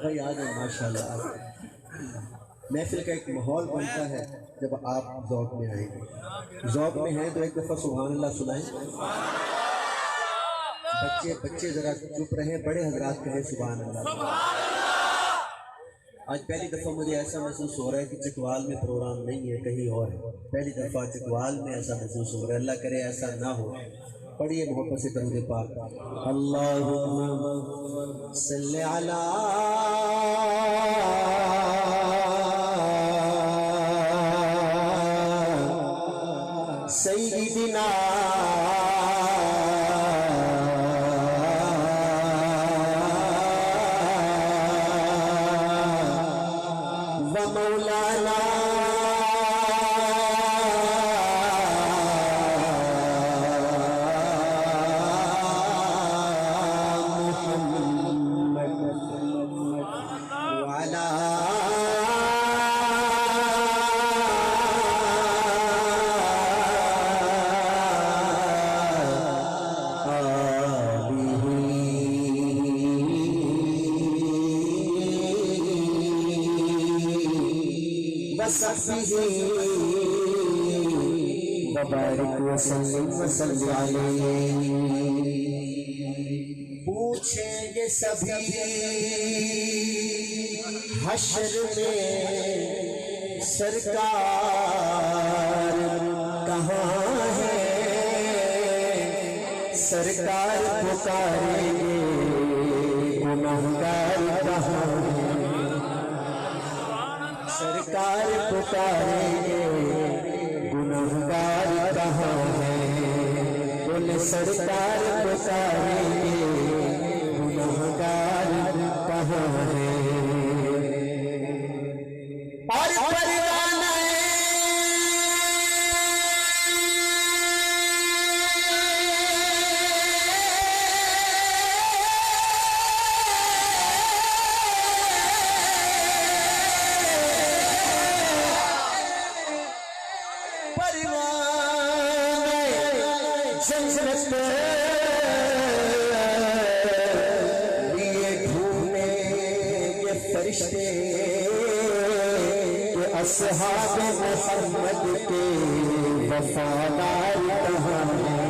भाई आ गए माशाल्लाह। महफिल का एक माहौल बनता है जब आप ज़ौक़ में आएंगे। ज़ौक़ में हैं तो एक दफ़ा सुभान अल्लाह सुनाएं। बच्चे ज़रा चुप रहे, बड़े हजरात कहें सुभान अल्लाह। आज पहली दफ़ा मुझे ऐसा महसूस हो रहा है कि चकवाल में प्रोग्राम नहीं है, कहीं और है। पहली दफ़ा चकवाल में ऐसा महसूस हो रहा है। अल्लाह करे ऐसा ना हो। पढ़िए मोहब्बत से दरूद पाक। अल्लाहुम्मा सल्ली अला सय्यिदिना व मौलाना पूछेंगे सभी हश्र में सरकार कहाँ है। सरकार पुकारेंगे गुनहगार कहाँ है। सरकार पुकारेंगे गुनहगार कहाँ है। बोले सरकार पुकारेंगे गुनहगार कहाँ है। और परवाना लिए घूमने के फरिश्ते के असहाब मोहम्मद के वफादार कहाँ हैं।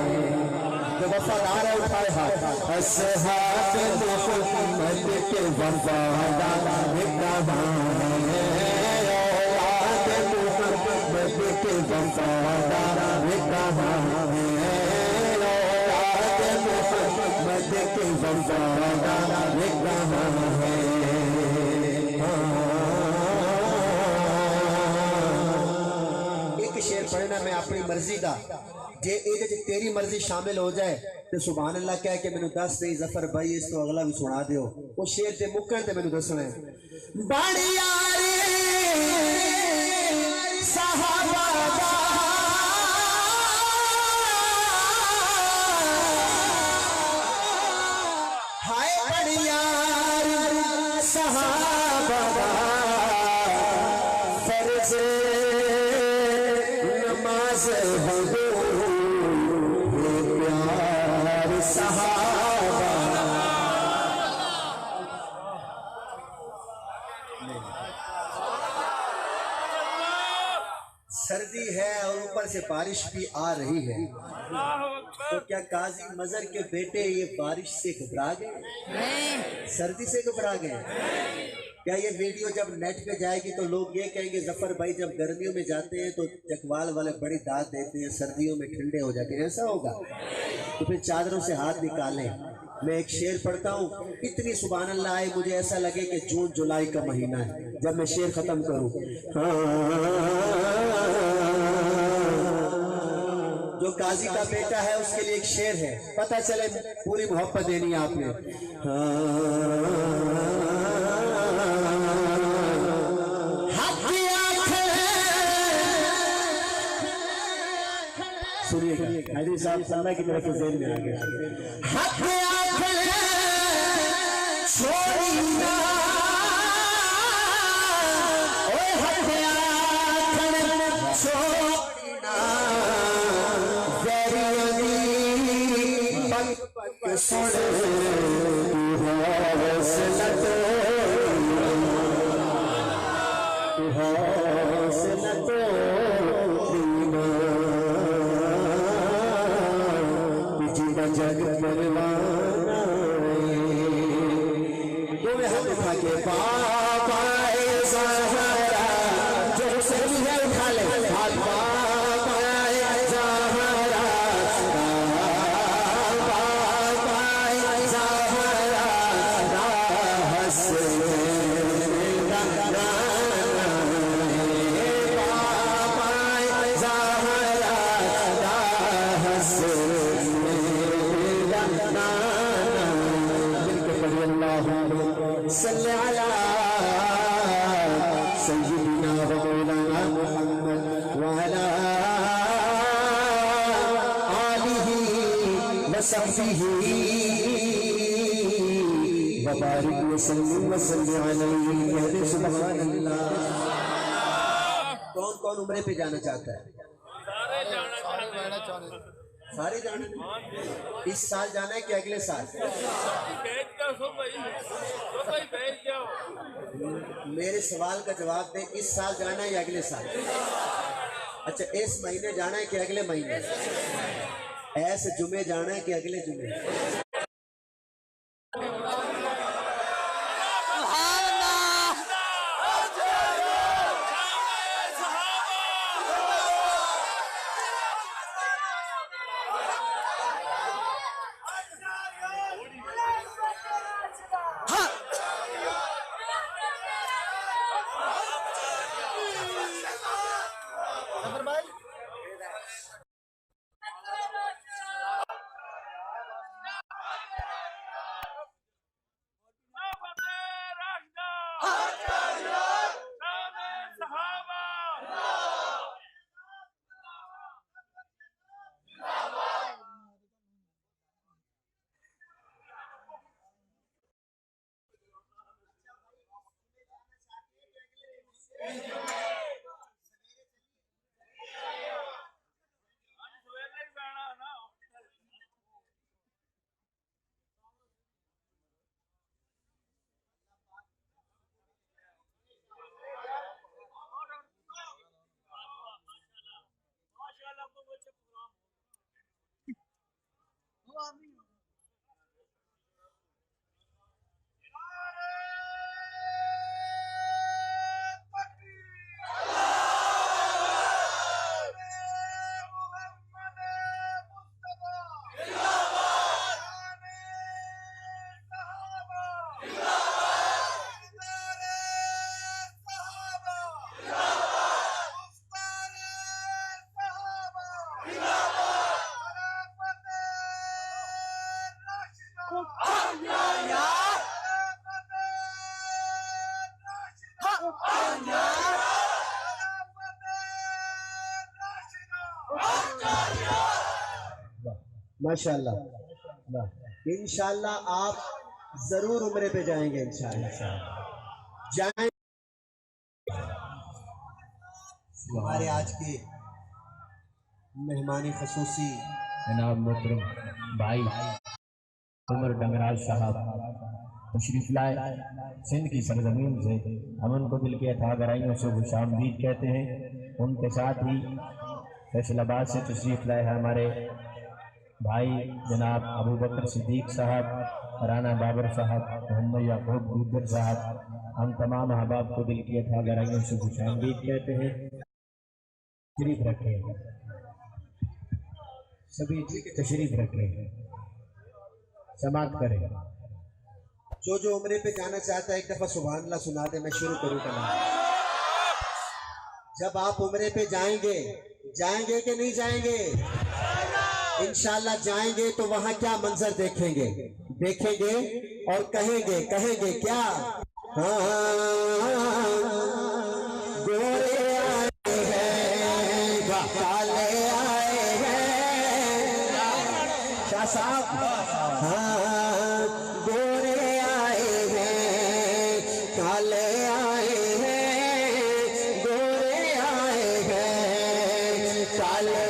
जो वफादार है उठाए हाथ। असहाब मोहम्मद के वफादार कहाँ हैं। औलाद मोहम्मद के वफादार कहाँ हैं। मोहम्मद के वफादार कहाँ है। एक शेर पढ़ना मैं अपनी मर्जी का जे तेरी मर्जी शामिल हो जाए तो सुभान अल्लाह कह के मैंने दस नहीं जफर भाई इस तो अगला भी सुना दियो। वो शेर ते मुक्कन ते मैंने दसना है। सहाबा फर्ज नमाज प्यार सहाबा। सर्दी है और ऊपर से बारिश भी आ रही है, तो क्या काजी मजर के बेटे ये बारिश से घबरा गए? सर्दी से घबरा गए? क्या ये वीडियो जब नेट पे जाएगी तो लोग ये कहेंगे जफर भाई जब गर्मियों में जाते हैं तो चकवाल वाले बड़ी दाद देते हैं, सर्दियों में ठंडे हो जाते हैं, ऐसा होगा? तो फिर चादरों से हाथ निकालें। मैं एक शेर पढ़ता हूँ, इतनी सुभान अल्लाह आए मुझे ऐसा लगे कि जून जुलाई का महीना है जब मैं शेर खत्म करूँ। जो काजी का बेटा है उसके लिए एक शेर है, पता चले पूरी मोहब्बत देनी है आपने। सुनिए हैदरी साहब सल्ला की तरफ से जेल में आ गया। सुन जग परवाना तुम्हें हम उठा के पाए सहारा जो सही है उठा ले हाथ पाए सहारा पाए सहारा हंस सल्ले अला सय्यिदिना व मौलाना मुहम्मद व अला आलिहि व सहबिहि व बारिक व सल्लिम व सल्लि अलैहि सुभान अल्लाह। कौन कौन उम्रे पे जाना चाहता है? सारे जाना। इस साल जाना है कि अगले साल? मेरे सवाल का जवाब दें, इस साल जाना है या अगले साल? अच्छा, इस महीने जाना है कि अगले महीने? ऐसे जुमे जाना है कि अगले जुमे? माशाअल्लाह, इंशाअल्लाह आप जरूर उम्रे पे जाएंगे, इंशाअल्लाह जाएं। हमारे आज के मेहमान खसूसी जनाब मोहतरम भाई उमर डंगराज साहब तशरीफ लाए सिंध की सरजमीन से, हम उनको दिल के अथा गहराइयों से खुशामदीद कहते हैं। उनके साथ ही फैसलाबाद से तशरीफ लाए हैं हमारे भाई जनाब अबू बकर सिद्दीक साहब, राना बाबर साहब, मोहम्मद याकूब गुजर साहब। हम तमाम अहबाब को दिल की अथा गहराइयों से खुशामदीद कहते हैं। तशरीफ रखे सभी, तशरीफ रखे, समाप्त करें। जो उम्रे पे जाना चाहता है एक दफा सुभान अल्लाह सुना दे, मैं शुरू करूँगा। जब आप उम्रे पे जाएंगे कि नहीं जाएंगे? इंशाल्लाह जाएंगे तो वहां क्या मंजर देखेंगे और कहेंगे क्या? गोरे आए हैं, काले आए हैं, शाह साहब, गोरे आए हैं, काले आए हैं, गोरे आए हैं, काले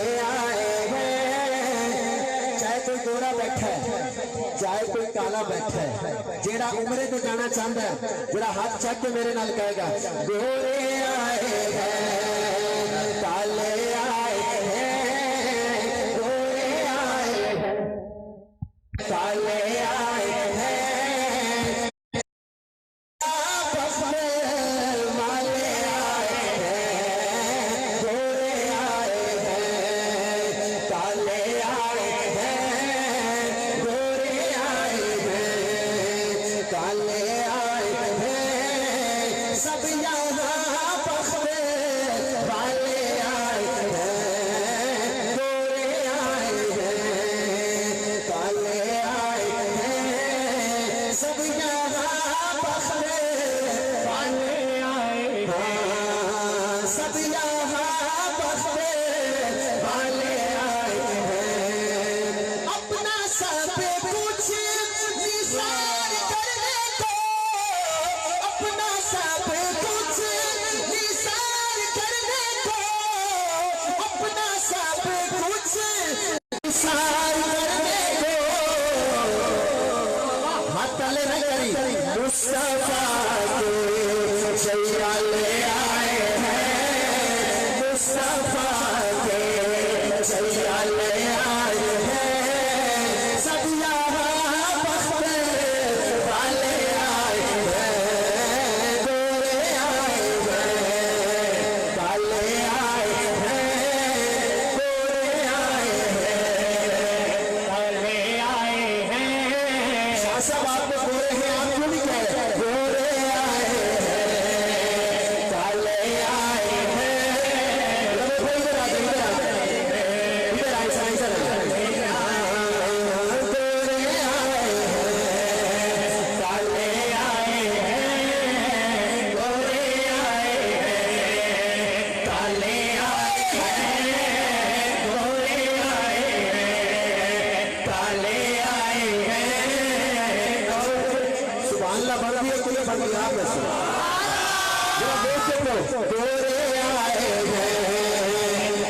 चाहे कोई काला बैठा है, जेड़ा उम्रे तो जाना चाहता है, जेड़ा हाथ चक के मेरे नाल कहेगा गोरे आए हैं, काले आए हैं, गोरे आए हैं। वाले न करी मुस्तफा के शैया ले आए हैं मुस्तफा के शैया ले आए हैं सब यहाँ बख्त वाले आए हैं गोरे आए हैं काले आए हैं गोरे आए हैं काले आए हैं शाह साहब आप तो गोरे हैं आप क्यों नहीं कह रहे गोरे आए हैं काले आए हैं इधर आ इधर आए साईं सर गोरे आए हैं काले आए हैं गोरे आए हैं काले आए हैं गोरे आए हैं काले आए हैं सुभान अल्लाह बढ़ दिया कोई बढ़ गया आप ऐसे जरा देख के लो गोरे आए हैं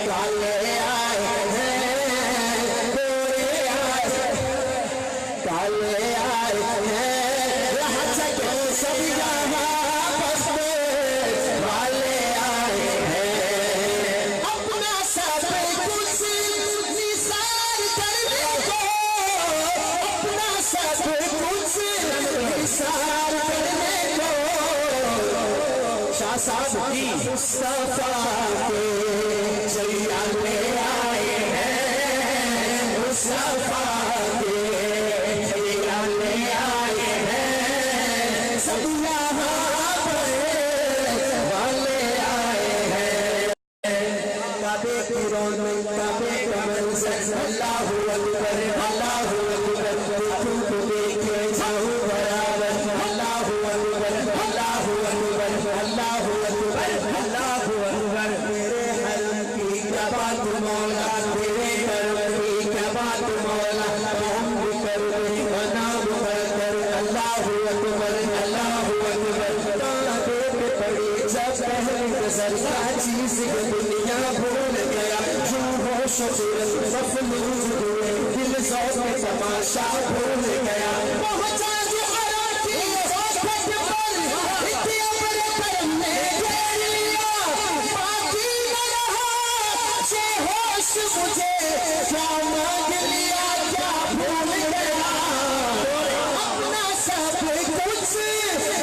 काले आए हैं गोरे आए काले आए हैं यहाँ सके सब यहाँ बसने वाले आए हैं अपना सब कुछ निसार करने को अपना सब कुछ निसार करने को शाह साहब की मुस्तफा के शैया ले आए हैं मुस्तफा के शैया ले आए हैं सब यहाँ पर वाले आए हैं काबे की रौनक काबे का मंजर अल्लाहु अकबर अल्लाहु अकबर देखूं तो देखे जाऊं बराबर अल्लाहु अकबर अल्लाहु अकबर अल्लाहु अकबर अल्लाहु अकबर तेरे हरम की क्या बात मौला तेरे करम की क्या बात मौला हम भी कर दे नाम कर अल्लाहु अकबर अल्लाहु अकबर ताबे पे पड़ी जब पहली नजर का चीज दुनिया भूल गया जो होश सूरत मफलूज हुए दिल ज़ौक़ में तमाशा भूल गया पहुंचा जो अराठी सोफत पर इतने बड़े करम ने घेर लिया बाकी न रहा से होश मुझे क्या मांग लिया क्या भूल गया अपना सब कुछ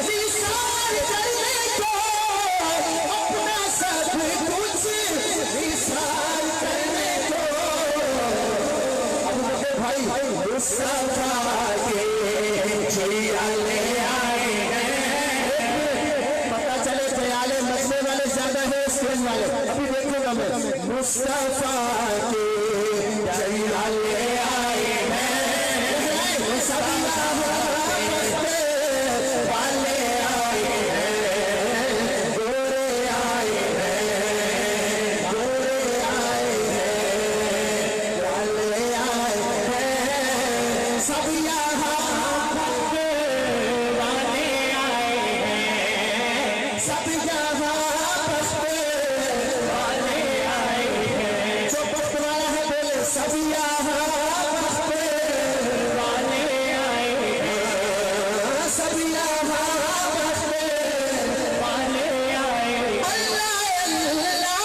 निसार करने को अपना सब कुछ निसार करने को अब मुझे भाई मुस्तफा के शैया ले आए हैं पता चले ख्याले मचने वाले ज्यादा है स्टेज वाले अभी देखूंगा मैं मुस्तफा के शैया ले आए हैं सब वाले आए हैं गोरे आए हैं गोरे आए हैं काले आए हैं सब यहाँ वाले आए हैं सब यहाँ बसने वाले आए हैं जो बसने वाला है बोले सब यहाँ बसने वाले आए हैं सब यहाँ बसने वाले आए हैं अल्लाह अल्लाह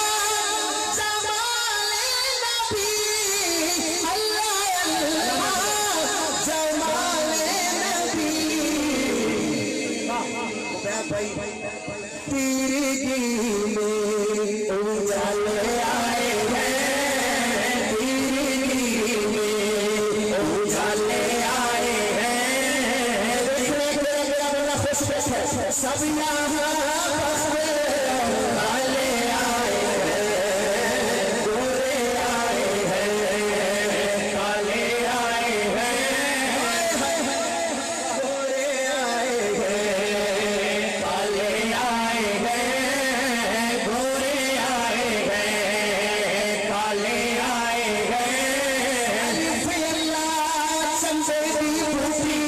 जमाले नबी अल्लाह अल्लाह जमाले नबी तिरगी में उजाले आए हैं तिरगी में उजाले आए हैं देखने के लिए मेरा बड़ा खुश है सब यहाँ बसने वाले आए हैं गोरे आए हैं काले आए हैं गोरे आए हैं काले आए हैं गोरे आए हैं काले आए हैं अलिफ अल्लाह समझे दी भूखी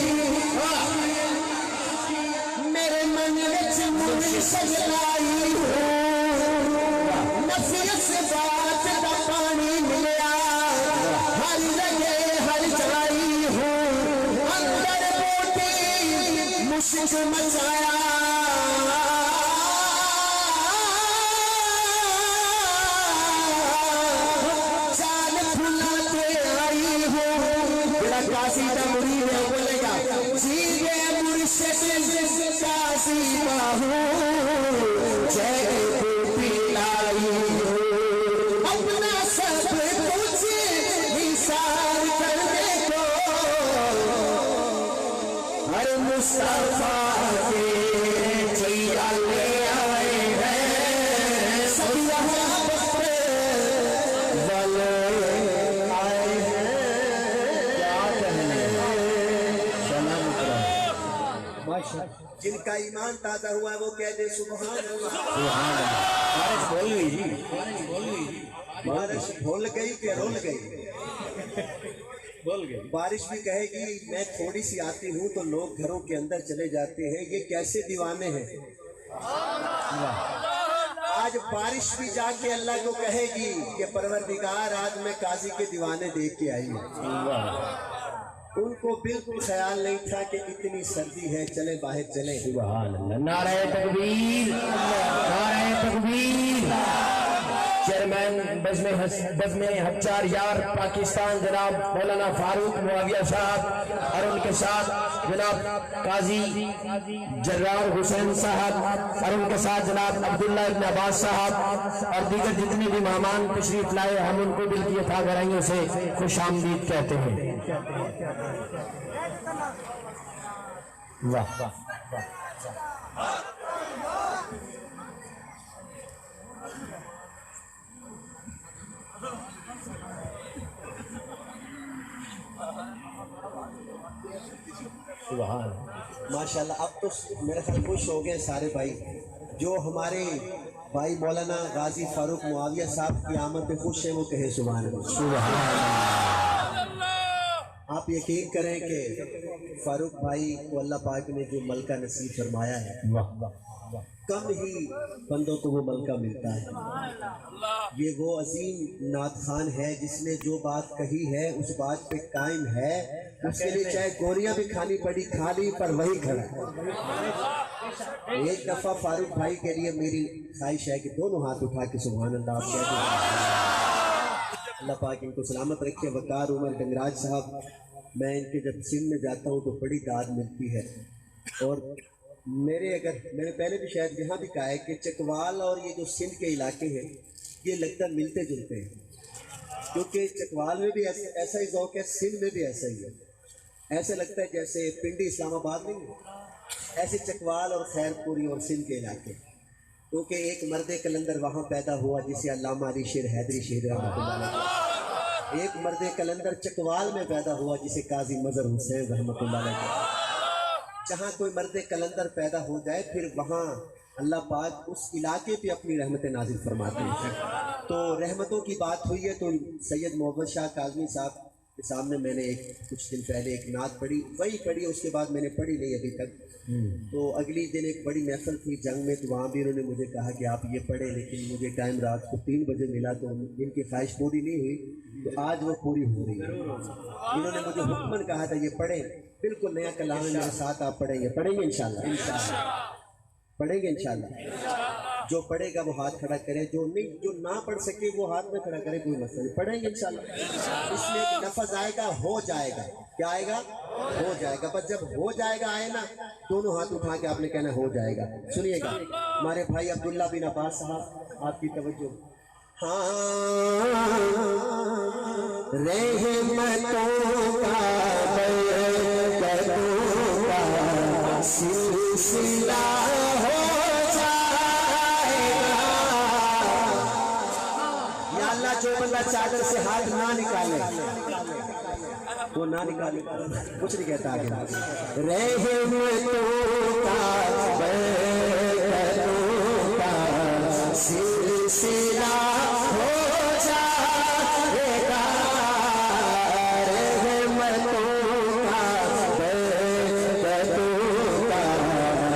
मेरे मन में मुझे सजलाई नफियत से बात का पानी मिला हर जगह हर जाई हूँ अंदर बूटी मुश्क मचाया चाल फुलाते आई हो बड़ा काशी का मुरीद है बोलेगा जीवे मुर्शिद काशी बाहू जय पिलाई हो अपना सब कुछ निसार करने को हर मुस्तफा के चैया ले आए हैं सब यहाँ वाले आए हैं क्या कहने सलाम जिनका ईमान ताजा हुआ है वो कह दे सुभान अल्लाह। बारिश बोल गई जी बारिश भूल गई कि रोल गई? बोल गई बारिश भी कहेगी मैं थोड़ी सी आती हूँ तो लोग घरों के अंदर चले जाते हैं, ये कैसे दीवाने हैं। आज बारिश भी जाके अल्लाह को कहेगी कि परवरदिगार आज मैं काजी के दीवाने देख के आई हूँ। उनको बिल्कुल ख्याल नहीं था कि इतनी सर्दी है, चले बाहर चले। सुभान अल्लाह, नारे तकबीर, नारे तकबीर। चेयरमैन बज़्म हच्चार यार पाकिस्तान जनाब मौलाना फारूक मुआविया साहब और उनके साथ जनाब काजी जर्रार हुसैन साहब और उनके साथ जनाब अब्दुल्ला इब्न अब्बास साहब और दीगर जितने भी मेहमान तशरीफ लाए, हम उनको दिल की अथा गहराइयों से खुश आमदीद कहते हैं। वाह वाह माशाल्लाह। अब तो मेरे ख्याल खुश हो गए सारे भाई, जो हमारे भाई मौलाना गाजी फारूक मुआविया साहब की आमद पे खुश हैं वो कहे सुभान अल्लाह। आप यकीन करें कि फारूक भाई को अल्लाह पाक ने जो मलका नसीब फरमाया है, कम ही बंदों को वो मलका मिलता है। ये वो अजीम नात खान है जिसने जो बात कही है उस बात पे कायम है, उसके लिए चाहे गोलियां भी खानी पड़ी खा ली पर वही खड़ा। एक दफा फारूक भाई के लिए मेरी ख्वाहिश है कि दोनों हाथ उठा के सुभान अल्लाह आप कह दो। अल्लाह पाक इनको सलामत रखे। वकार उमर डंगराज साहब, मैं इनके जब सिंध में जाता हूँ तो बड़ी दाद मिलती है। और मैंने पहले भी शायद यहाँ भी कहा है कि चकवाल और ये जो सिंध के इलाके हैं ये लगता मिलते जुलते हैं, क्योंकि चकवाल में भी ऐसा ही ज़ौक़ है, सिंध में भी ऐसा ही है। ऐसे लगता है जैसे पिंडी इस्लामाबाद नहीं है, ऐसे चकवाल और खैरपुरी और सिंध के इलाके, क्योंकि एक मर्द कलंदर वहाँ पैदा हुआ जिसे अल्लामा अली शेर हैदरी शेर रहमतुल्लाह अलैह। एक मर्द कलंदर चकवाल में पैदा हुआ जिसे काजी मजहर हुसैन रहमतुल्लाह अलैह। जहाँ कोई मर्द कलंदर पैदा हो जाए फिर वहाँ अल्लाह पाक उस इलाके पे अपनी रहमतें नाजिल फरमाते हैं। तो रहमतों की बात हुई है तो सैयद मोहम्मद शाह काज़मी साहब के सामने मैंने कुछ दिन पहले एक नात पढ़ी, वही पढ़ी, उसके बाद मैंने पढ़ी नहीं अभी तक। तो अगली दिन एक बड़ी महफिल थी जंग में, तो वहाँ भी उन्होंने मुझे कहा कि आप ये पढ़ें, लेकिन मुझे टाइम रात को 3 बजे मिला तो इनकी ख्वाहिश पूरी नहीं हुई, तो आज वो पूरी हो रही है। इन्होंने मुझे हुक्मन कहा था ये पढ़ें, बिल्कुल नया कलाम है मेरे साथ, आप पढ़ेंगे इंशाल्लाह, पढ़ेंगे इंशाल्लाह। जो पढ़ेगा वो हाथ खड़ा करे, जो ना पढ़ सके वो हाथ में खड़ा करे, कोई मसला नहीं, पढ़ेंगे इंशाल्लाह। इसमें नफज आएगा, हो जाएगा, क्या आएगा, हो जाएगा। बस जब हो जाएगा आए ना, दोनों हाथ उठा के आपने कहना हो जाएगा। सुनिएगा हमारे भाई अब्दुल्ला बिन अब्बास साहब, आपकी तवज्जो। हाँ सिलसिला हो जाएगा। या अल्लाह जो बंदा चादर से हाथ ना निकाले वो ना निकाले, कुछ नहीं कहता आगे। सिलसिला हो जाएगा,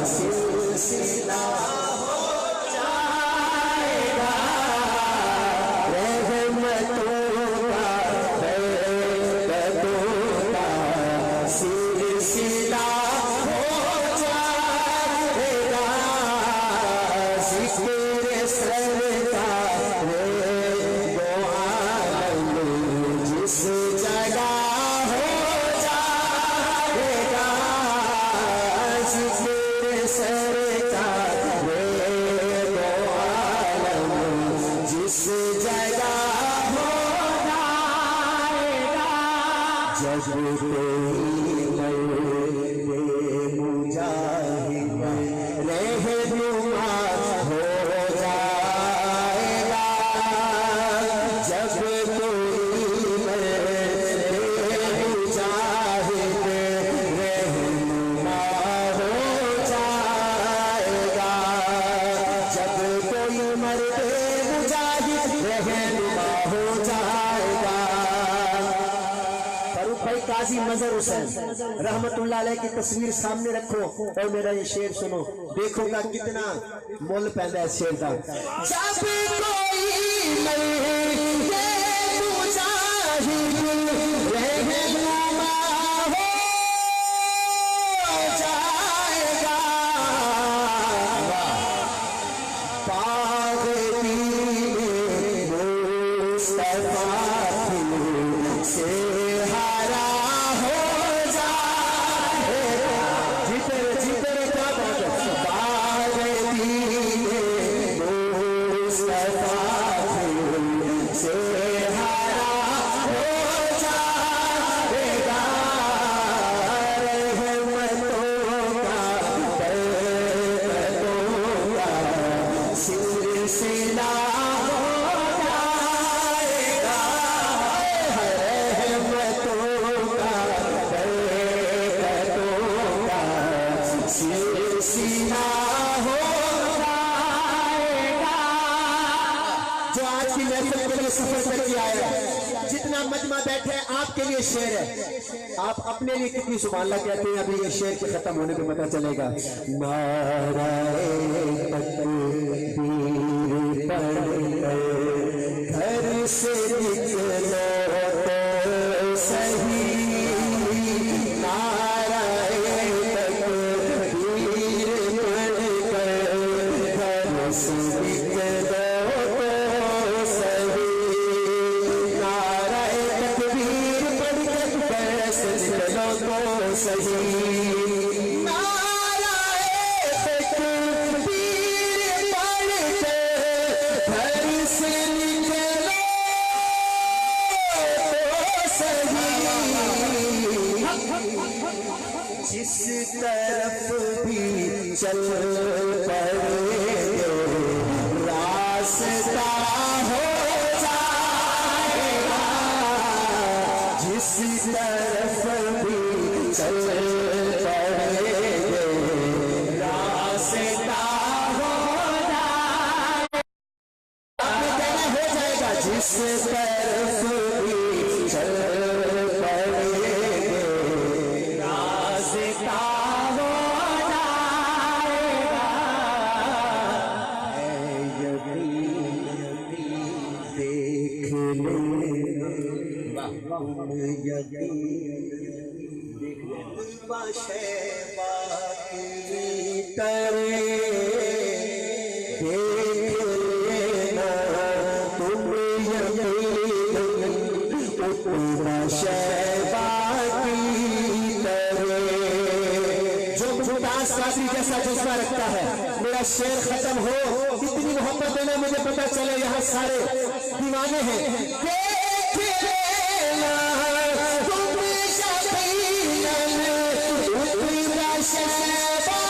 सिलसिला हो जाएगा, सिलसिला हो जिक्र सरकार दो आलम जिस जगह हो जाएगा, जब कोई मुजाहिद रहनुमा हो जाएगा, जब कोई मुजाहिद रहनुमा हो जाएगा, जब कोई मर्द मुजाहिद रहनुमा हो जाएगा। फारूक भाई काजी मजहर हुसैन रहमतुल्लाह अलैह की तस्वीर सामने रखो और मेरा ये शेर सुनो, देखोगा कितना मोल पैदा है शेर का। जब कोई मर्द मुजाहिद रहनुमा हो जाएगा, पागली मुस्तफा से हरा हो जाएगा। जीते जीते क्या बात है, पागली मुस्तफा से हरा हो जाएगा, रहमतों का बरकतों का सिलसिला हो जाएगा, रहमतों का बरकतों का सिलसिला हो जाएगा। जो आज की महफिल के लिए सफर करके आया, जितना मजमा बैठे हैं आपके लिए शेर है, आप अपने लिए कितनी सुभान अल्लाह कहते हैं, अभी ये शेर के खत्म होने पे पता चलेगा। नाराए तकबीर पढ़कर घर से निकलो तो सही, नाराए तकबीर पढ़कर घर से निकलो तो सही, नाराए तकबीर पढ़कर घर से निकलो तो सही, नाराए तकबीर पढ़कर घर से निकलो तो सही, जिस तरफ भी चल पड़ेगे रास्ता हो जाएगा, जिस तरफ भी चल पड़ेगे रास्ता हो जाएगा, जिस तरफ भी चल पड़ेगे रास्ता हो जाएगा। देख ले शैबा की तरे, देख लेना तुम यकीन उतना शैबा की तरे। जो मुमताज कादरी जैसा जज्बा रखता है, मेरा शेर खत्म हो, इतनी मोहब्बत देना मुझे पता चले यहाँ सारे दीवाने हैं। देख लेना तुम यकीनन उतना शैबा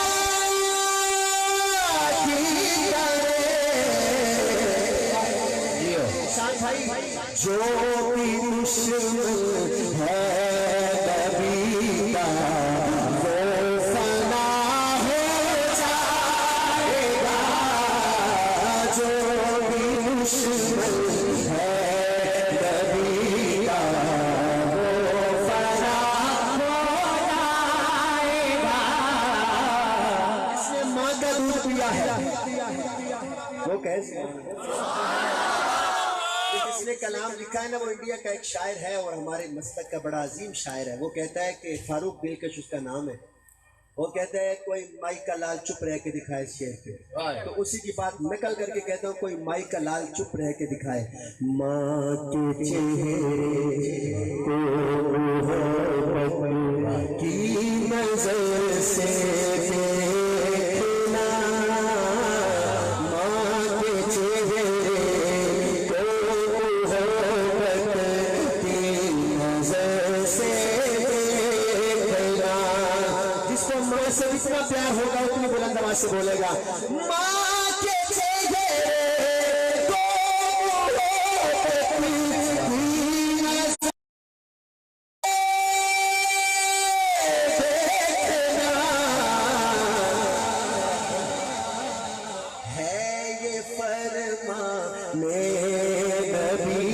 की तरह। शान भाई, जो भी दुश्मन है नबी का वो फना हो जाएगा, जो भी दुश्मन है नबी का वो फना हो जाएगा। इसने मां का दूध पिया है, वो कैसे जिसने कलाम लिखा है ना, वो इंडिया का एक शायर है और हमारे मस्तक का बड़ा अजीम शायर है। वो कहता है कि फारूक दिलकश उसका नाम है। वो कहता है कोई माई का लाल चुप रह के दिखाए शेर पे, तो उसी की बात नकल करके कहता हूँ कोई माई का लाल चुप रह के दिखाए। माँ के चेहरे को की नजर से देखना, माँ के चेहरे को मोहब्बत की नजर से देखना। जिसको माँ से इतना प्यार होगा उतनी बुलंद आवाज से बोलेगा, माँ के चेहरे को मोहब्बत की नजर फरमाने नबी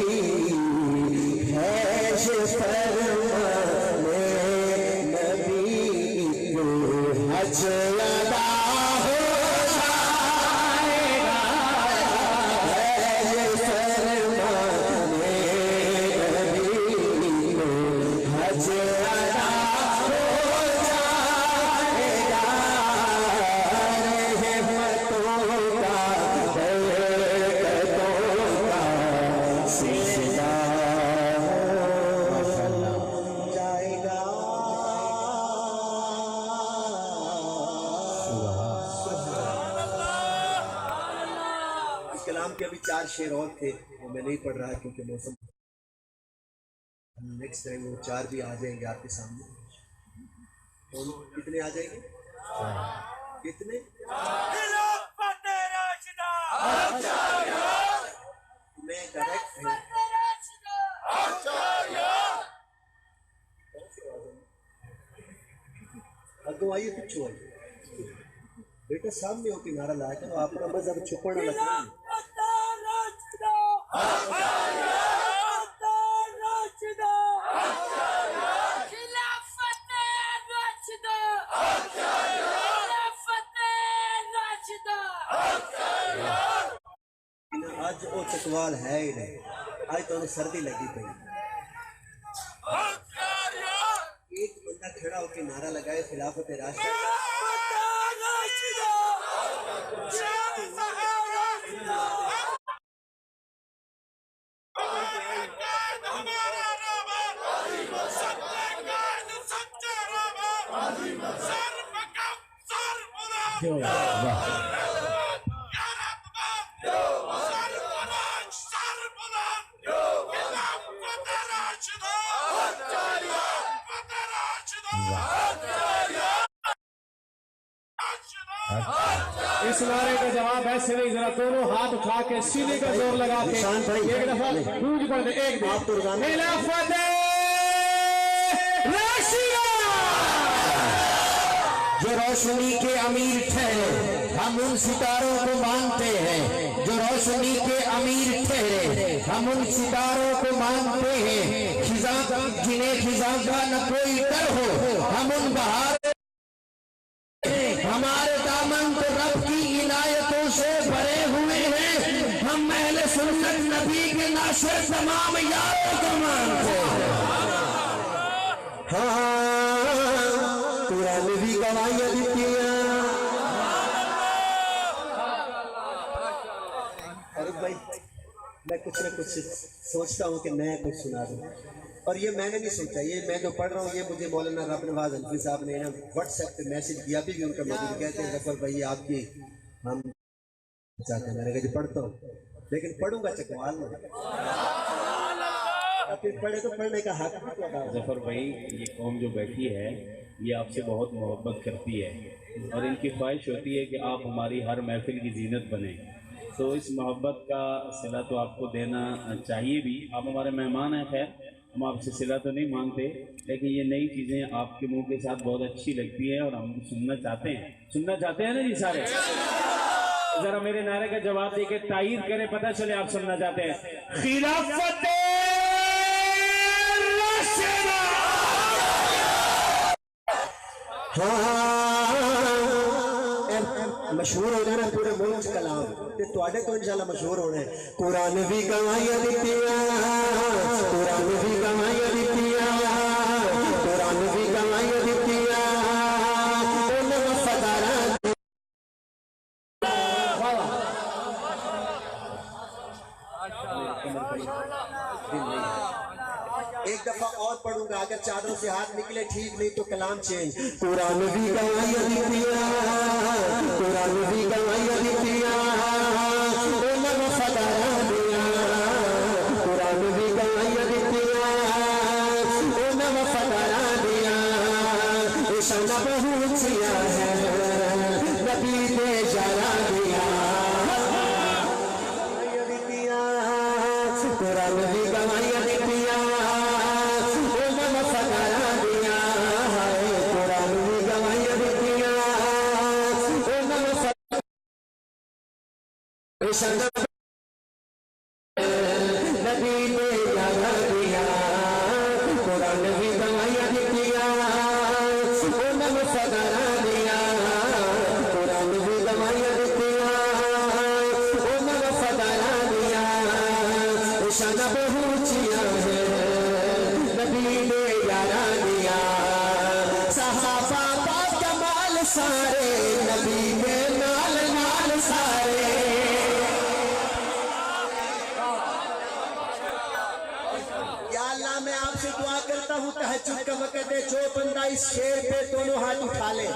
है, ये फरमाने नबी को हज अदा हो जाएगा, है ये फरमाने नबी को हज अदा हो जाएगा। रहमतों का जाएगा। इस कलाम के अभी 4 शेर और थे, वो मैं नहीं पढ़ रहा क्योंकि मौसम, नेक्स्ट टाइम वो 4 भी आ जाएंगे आपके सामने। तो कितने आ जाएंगे? कितने? मैं डायरेक्ट हूँ। अगो आइए, पिछू आइए बेटा, सामने होके नारा लाया करो, अपना मजहब छुपना लगता है। आज वो चकवाल है ही नहीं, आज तो सर्दी लगी पई। एक बंदा खड़ा होकर नारा लगाए खिलाफत राशिद। इस नारे का जवाब ऐसे नहीं, जरा दोनों हाथ उठा के सीने का जोर लगा के एक दफा गूंज पड़ दे। एक खिलाफत राशिद जो रोशनी के अमीर ठहरे, हम उन सितारों को मानते हैं। जो रोशनी के अमीर ठहरे, हम उन सितारों को मानते हैं। खिजा जिन्हें खिजा का न कोई डर हो, हम उन बहार, हमारे दामन तो रब की इनायतों से भरे हुए हैं। हम अहले सुन्नत नबी के नाशे तमाम यारों को मानते हैं। हाँ, कुरान भी गवाहियां देती है। अरे भाई, मैं कुछ न कुछ सोचता हूँ कि नया कुछ सुना दूँ, और ये मैंने नहीं सोचा, ये मैं जो पढ़ रहा हूँ ये मुझे मौलाना रबनवाज हनफी साहब ने ना व्हाट्सएप पे मैसेज किया, अभी भी उनका मौजूद, कहते हैं जफर भाई आपकी हम चाहते हैं। मैंने कहा जी पढ़ता हूँ, लेकिन पढ़ूंगा चकवाल में, फिर पढ़े तो पढ़ने का हक भी तो। जफर भाई, ये कौम जो बैठी है ये आपसे बहुत मोहब्बत करती है और इनकी ख्वाहिश होती है कि आप हमारी हर महफिल की जीनत बने। तो इस मोहब्बत का सिला तो आपको देना चाहिए भी। आप हमारे मेहमान हैं, खैर हम आपसे सिला तो नहीं मांगते, लेकिन ये नई चीज़ें आपके मुंह के साथ बहुत अच्छी लगती हैं और हम सुनना चाहते हैं ना जी सारे। जरा मेरे नारे का जवाब दे के तायीद करें, पता चले आप सुनना चाहते हैं। खिलाफत मशहूर हो जाना पूरे मुल्क च कलाम, ते तो इंशाल्लाह मशहूर होना है। कुरान भी गवाहियां दित्तियां, कुरान भी गवाहियां दित्तियां, कुरान भी गवाहियां दित्तियां। एक दफा और पढ़ूंगा, अगर चादरों से हाथ निकले ठीक, नहीं तो कलाम चेंज। कुरान भी गवाइया दितिया, कुरान भी गवाइया दितिया, ओ नव फदारा दिया, कुरान भी गवाइया दितिया, ओ नव फदारा दिया, ईशान बहुचिया है नबी ने जरा दिया, कुरान भी गवाइया दितिया, ओ नव फदारा दिया, कुरान भी गवाइया दितिया, ओ नव फदारा नबी ने जरा दिया, कुरान भी गवाइया दितिया, ओ नव फदारा दिया, कुरान भी गवाइया दितिया, ओ नव फदारा दिया, ईशान बहुचिया है नबी ने यारा दिया, सहाबा का कमाल सारे नबी के नाल नाल सारे, या अल्लाह मैं आपसे दुआ करता हूँ तहज्जुद का वक़्त है, जो बंदा इस शेर पे दोनों हाथ उठा ले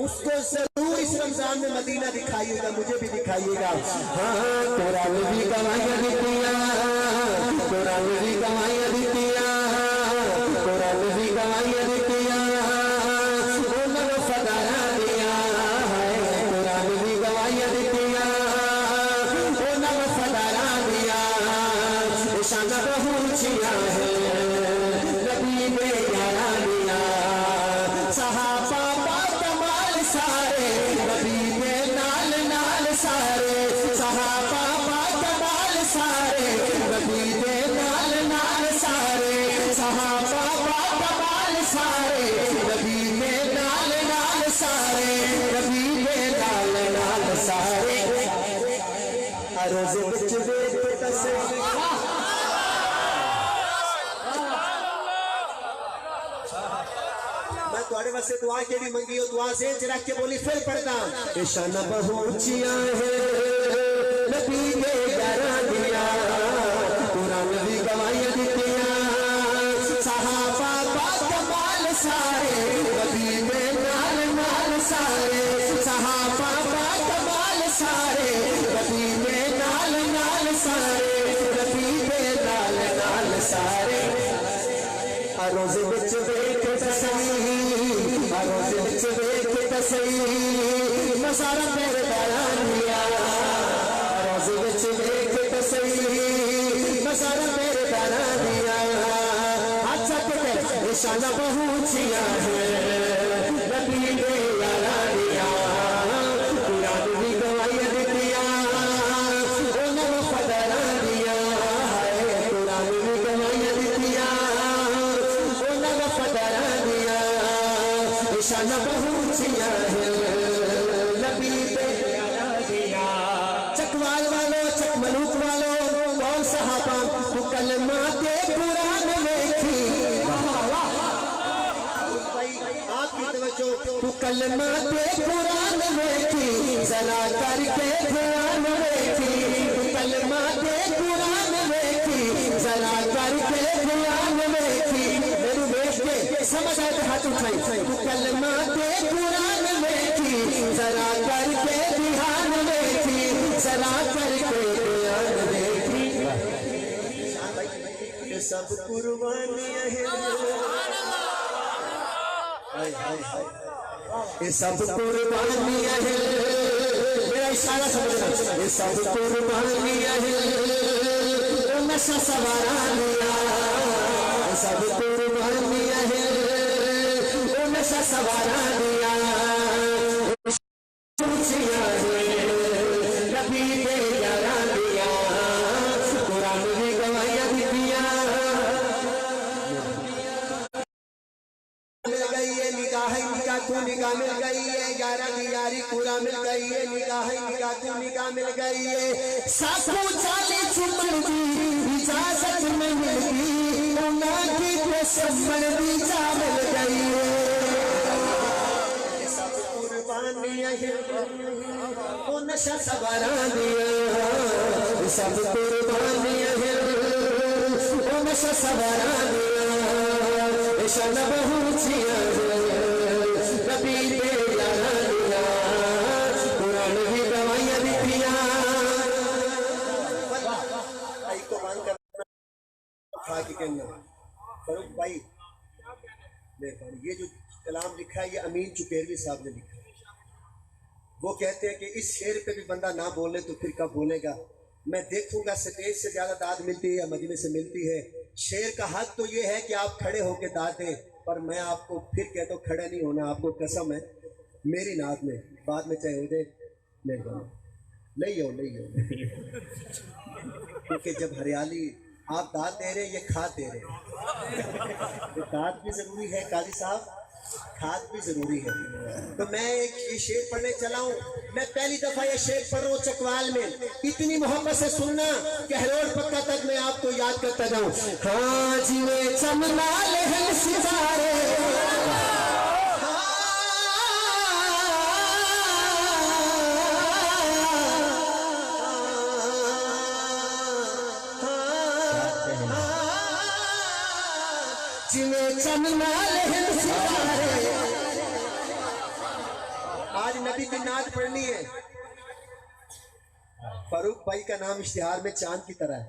उसको जरूर इस रमजान में मदीना दिखाइएगा, मुझे भी दिखाइएगा। हाँ कुरान भी गवाइया दितिया, कुरान भी गवाइया दितिया, कुरान भी गवाइया दितिया, ओ नव फदारा दिया, कुरान भी गवाइया दितिया, ओ नव फदारा दिया, ईशान बहुचिया है नबी ने यारा दिया, सहाबा का कमाल सारे नबी के नाल नाल सारे, सहाबा का कमाल सारे नबी के नाल नाल सारे, सहाबा का कमाल सारे नबी के नाल नाल सारे, नबी के नाल नाल सारे, रोज़े विच वेख तस्वीर मैं थोड़े वास्ते दुआ के भी मंगी हो, दुआ से रख के बोली फिर पढ़ता। ईशान बहुचिया है नबी ने यारा दिया, कुरान भी गवाइया दितिया, सहाबा का कमाल सारे नबी ने नाल नाल सारे, सहाबा का कमाल सारे नबी ने नाल नाल सारे, नबी ने नाल नाल सारे, रोज़े विच वेख तस्वीर, रोज़े विच वेख तस्वीर, नज़ारा मेरे बयानिया, रोज़े विच वेख तस्वीर, नज़ारा मेरे बयानिया, अच्छा के ईशान बहुचिया है नबी ने यारा दिया, कुरान भी गवाइया दितिया, ओ नव फदारा दिया, कुरान भी गवाइया दितिया, ओ नव फदारा दिया, ईशान बहुचिया है नबी ने यारा दिया, चकवाल वालों चकमलूक वालों कौन सहाबा तू कलमा के कुरान देखी, आपकी तवज्जो, तू कलमा के कुरान देखी, जरा करके ध्यान देखी, तू कलमा के कुरान देखी, जरा करके ध्यान देखी, मेरू देख के समझ आए तो हाथ उठाई, तू कलमा के कुरान देखी, जरा करके ध्यान देखी, जरा करके ध्यान देखी, ये सब कुर्बानियां हैं, ये सब कुर्बानियां हैं, मेरा इशारा समझना, ये सब कुर्बानियां हैं, ओ नशा सवारा लिया, ये सब कुर्बानियां हैं, ओ नशा सवारा लिया, खुशियां हैं नबी ने यारा दिया, कुरान भी गवाइया दितिया, मिल गई है निगाह निगाह तू निगाह मिल गई है, 11 की यारी पूरा मिल गई है, निगाह निगाह तू निगाह मिल गई है, सासू चाली चुमन दी इजाजत में मिलती, उना की समन दी जा मिल गई है, सब कुर्बानियां हैं, ओ नशा सवारा दिया, सब कुर्बानियां हैं, ओ नशा सवारा दिया, शन बहुचिया नबी दे यारानिया कुरान भी गवाइया दिखिया भाई को मान कर खा के कहना फरूक भाई देखो ये जो कलाम लिखा है ये अमीन चुकेरवी साहब ने लिखा है। वो कहते हैं कि इस शेर पे भी बंदा ना बोले तो फिर कब बोलेगा। मैं देखूंगा स्टेज से ज्यादा दाद मिलती है या मजमे से मिलती है। शेर का हक तो ये है कि आप खड़े होकर दाद दें, पर मैं आपको फिर कहता हूँ खड़े नहीं होना, आपको कसम है मेरी नाद में बाद में चाहे हो जाए ले आओ क्योंकि जब हरियाली आप दाद दे रहे ये खाद दे रहे तो दाद भी जरूरी है काजी साहब, खाद भी जरूरी है। तो मैं एक ये शेर पढ़ने चला हूँ। मैं पहली दफा ये शेर पढ़ रहा हूँ चकवाल में। इतनी मोहब्बत से सुनना कि हरोड़ पक्का तक मैं आपको याद करता जाऊँ। हाँ जीवे चमना लहन सितारे जीवे चमना लहन सितारे। आज नबी की नात पढ़नी है। फारूक भाई का नाम इश्तिहार में चांद की तरह है।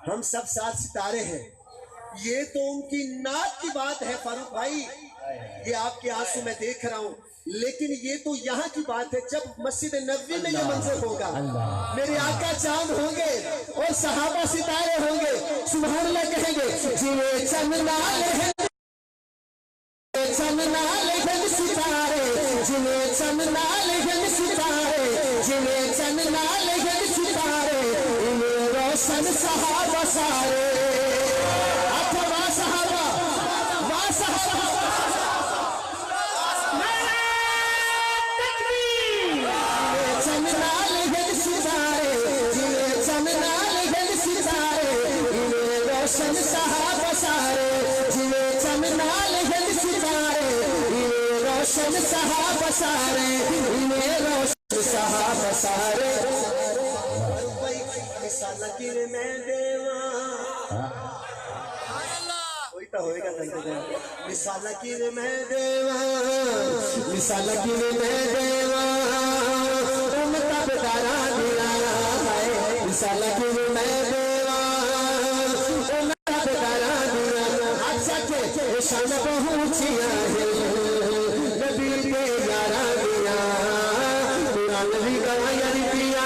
हम सब साथ सितारे हैं। ये तो उनकी नात की बात है फारूक भाई, ये आपके आंसू में देख रहा हूँ, लेकिन ये तो यहाँ की बात है। जब मस्जिद नबवी में ये मंजर होगा, मेरे आका चांद होंगे और सहाबा सितारे होंगे, सुभान अल्लाह कहेंगे। जीवे चमना लहन सितारे जीवे चमना लहन सितारे जीवे चमना लहन सितारे इन्हें रोशन सहाबा सारे अथवा सहाबा वाह सहाबा चमना लहन सितारे जीवे चमना लहन सितारे इन्हें रोशन सहाबा सारे जीवे चमना लहन सितारे इन्हें रोशन सहाबा सारे इन्हें रोशन सहाबा सारे। लकीर में देवा कोई तो होएगा मिसाल लकीर में देवा मिसाल लकीर में देवा उमता बेदारा दिया है मिसाल लकीर में देवा उमता बेदारा दिया अच्छा के शान पहुंचिया है नबी के यारा दिया कुरान भी गवाया दिया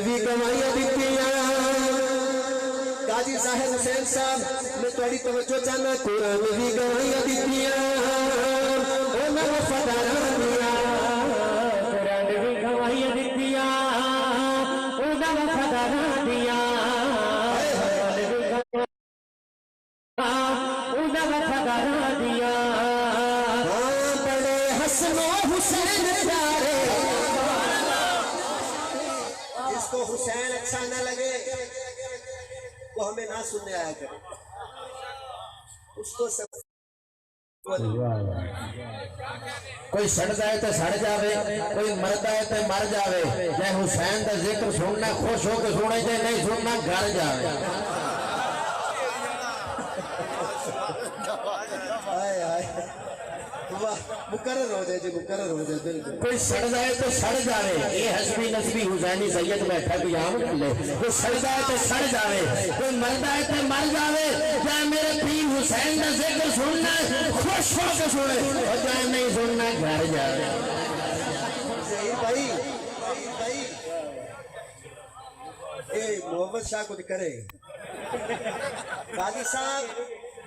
भी कमाइया दिखिया काजी साहिब हुसैन साहब मैं थोड़ी तवज्जो चाहना कुरान भी गवाइया दिखिया ओना वफादारा दिया कुरान भी गवाइया दिखिया ओना वफादारा दिया ओना वफादारा दिया बड़े हसनो हुसैन प्यारे जिसको हुसैन अच्छा न लगे वो हमें ना सुनने आया करे, उसको सब कोई सड़ जाए तो सड़ जावे, कोई मर जाए तो मर जावे, चाहे हुसैन का जिक्र सुनना खुश होकर सुने, चाहे नहीं सुनना घर जावे। मुकर्रर हो जाए जी, मुकर्रर हो जाए बिल्कुल। कोई सड़ जाए तो सड़ जावे, ये हसबी नसबी हुसैनी सैयद बैठा कयाम कर ले। कोई सड़ जाए तो सड़ जावे, कोई मर जाए तो मर जावे, चाहे मेरे पीर हुसैन का जिक्र सुनना खुश होकर सुने और चाहे नहीं सुनना घर जावे। भाई ये मोहम्मद शाह कुछ करे काजी साहब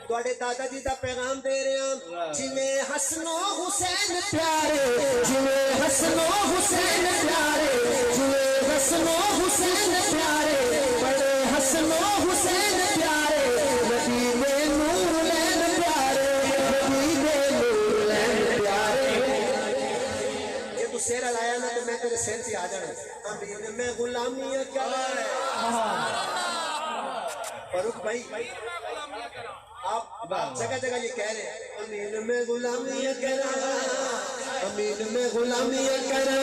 तुहाडे दादा जी का पैगाम दे रहे हैं। जिवें हसनो हुसैन प्यारे जिवें हसनो हुसैन प्यारे जिवें हसनो हुसैन प्यारे बड़े हसनो हुसैन प्यारे तेरे सेल से आ जाने। अमीन में गुलामी क्या फरूक भाई आप जगह जगह ये कह रहे हैं अमीन में गुलामी करा, अमीन में गुलामी करा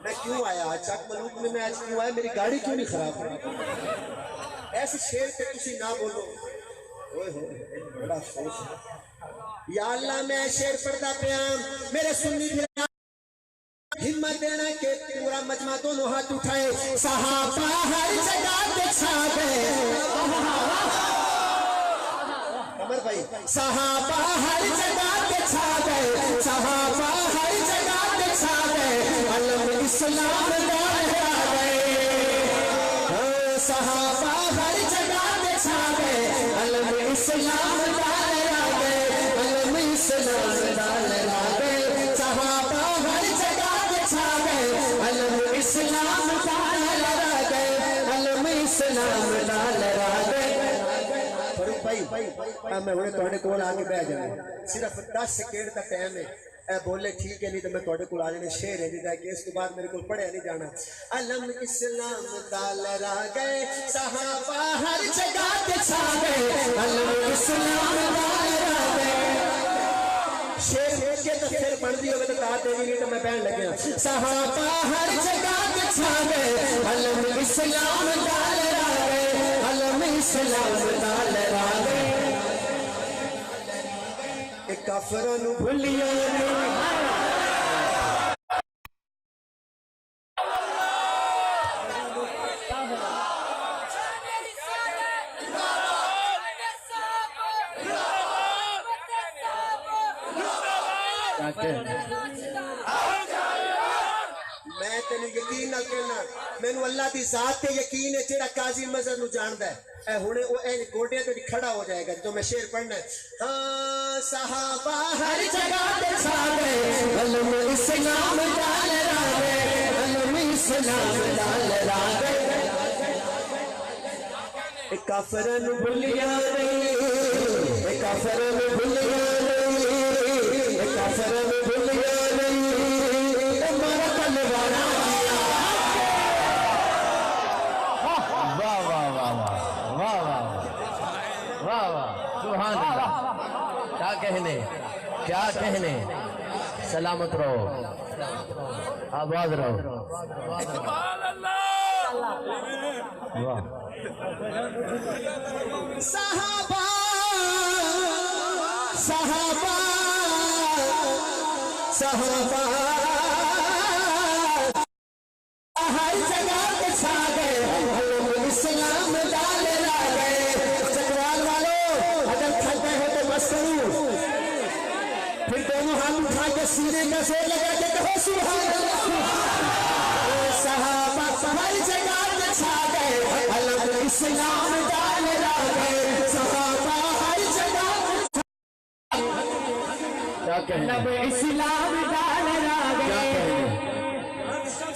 मैं क्यों आया आज चक मलूक में, मैं आज क्यों आया, मेरी गाड़ी क्यों नहीं खराब हुई? ऐसे शेर पे किसी ना बोलो। ओए हो बड़ा अफसोस है या अल्लाह, मैं शेर पढ़ता पिया मेरे सुन्नी हिम्मत देना के पूरा मजमा दोनों हाथ उठाए। सहाबा हर जगह पे छा गए, कमर भाई सहाबा हर जगह पे छा गए, सहाबा हर जगह पे छा गए, अलम इस्लाम लहरा गए। सहाबा हर जगह पे छा गए, अलम इस्लाम लहरा गए, अलम इस्लाम लहरा गए। सहाबा हर जगह पे छा गए, अलम इस्लाम लहरा गए, अलम इस्लाम लहरा गए। भाई मैं हुणे तुहाडे कोल आके बैठ जाना, सिर्फ 10 सेकंड का टाइम है। ए बोले ठीक है, नहीं तो मैं तुहाडे कोल आ जाने। शेर है जिदा कि इसके बाद मेरे को पढ़िया नहीं जाना। अलम इस्लाम दा लहरा गए, सहाबा हर जगह पे छा गए, अलम इस्लाम दा लहरा गए। शेर के तो फिर पढ़ दी होवे तो ता तेरी नहीं तो मैं बहन लगे। सहाबा हर जगह पे छा गए, अलम इस्लाम दा लहरा गए, अलम इस्लाम दा लहरा गए। एक काफिरां नूं भुलिया मैं तेन यकीन ना कहना, मैनू अल्लाह की जात ते यकीन है। जेड़ा काजी मजहब नू जानदा है ए हुणे ओ ए गोडियां ते खड़ा हो जाएगा जो मैं शेर पढ़ना है। हाँ सहाबा हर जगह पे छा गए, अलम इस्लाम दा लहरा गए, अलम इस्लाम दा लहरा गए। एक काफिरां नू भुलिया नहीं, एक काफिरां नू भुलिया नहीं, एक काफिरां नू भुलिया नहीं, मारा तलवारा। वाह वाह वाह वाह वाह वाह वाह सुभान अल्लाह। क्या कहने, क्या कहने। सलामत रहो, आबाद रहो। वाह सहाबा सहाबा सहाबा हर जगह पे छा गए, इस्लाम दा लहरा गए। चकवाल वालों अगर थकते हो तो बस करूं, फिर दोनों हाथ उठा के सीने का जोर लगा के कहो सुभान अल्लाह। सहाबा हर जगह पे छा गए, अलम इस्लाम दा लहरा गए। सहाबा हर जगह क्या कहने, इस्लाम दा लहरा गए।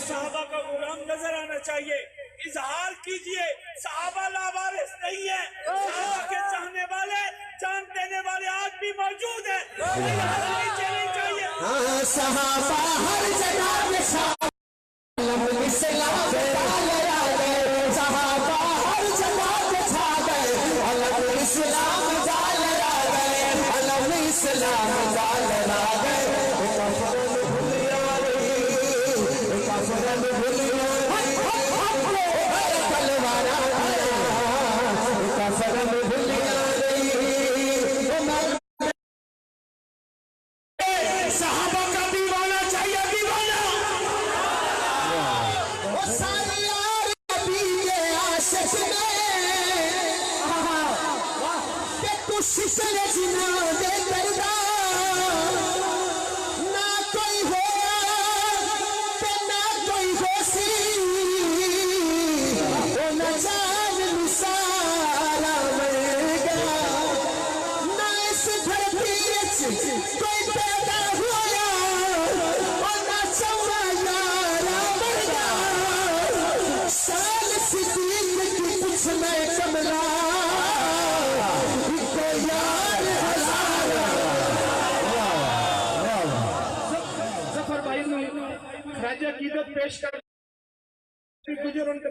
साहबा का गुलाम नजर आना चाहिए। इजहार कीजिए साहबा लावारिस नहीं है, साहबा के चाहने वाले जान देने वाले आज भी मौजूद है। नहीं चाहिए। हाँ सहाबा हर जगह पे छा गए, अलम इस्लाम दा लहरा गए। सहाबा हर जगह पे छा गए, अलम इस्लाम दा लहरा गए, अलम इस्लाम दा लहरा गए। सहाबा का दीवाना चाहिए, दीवाना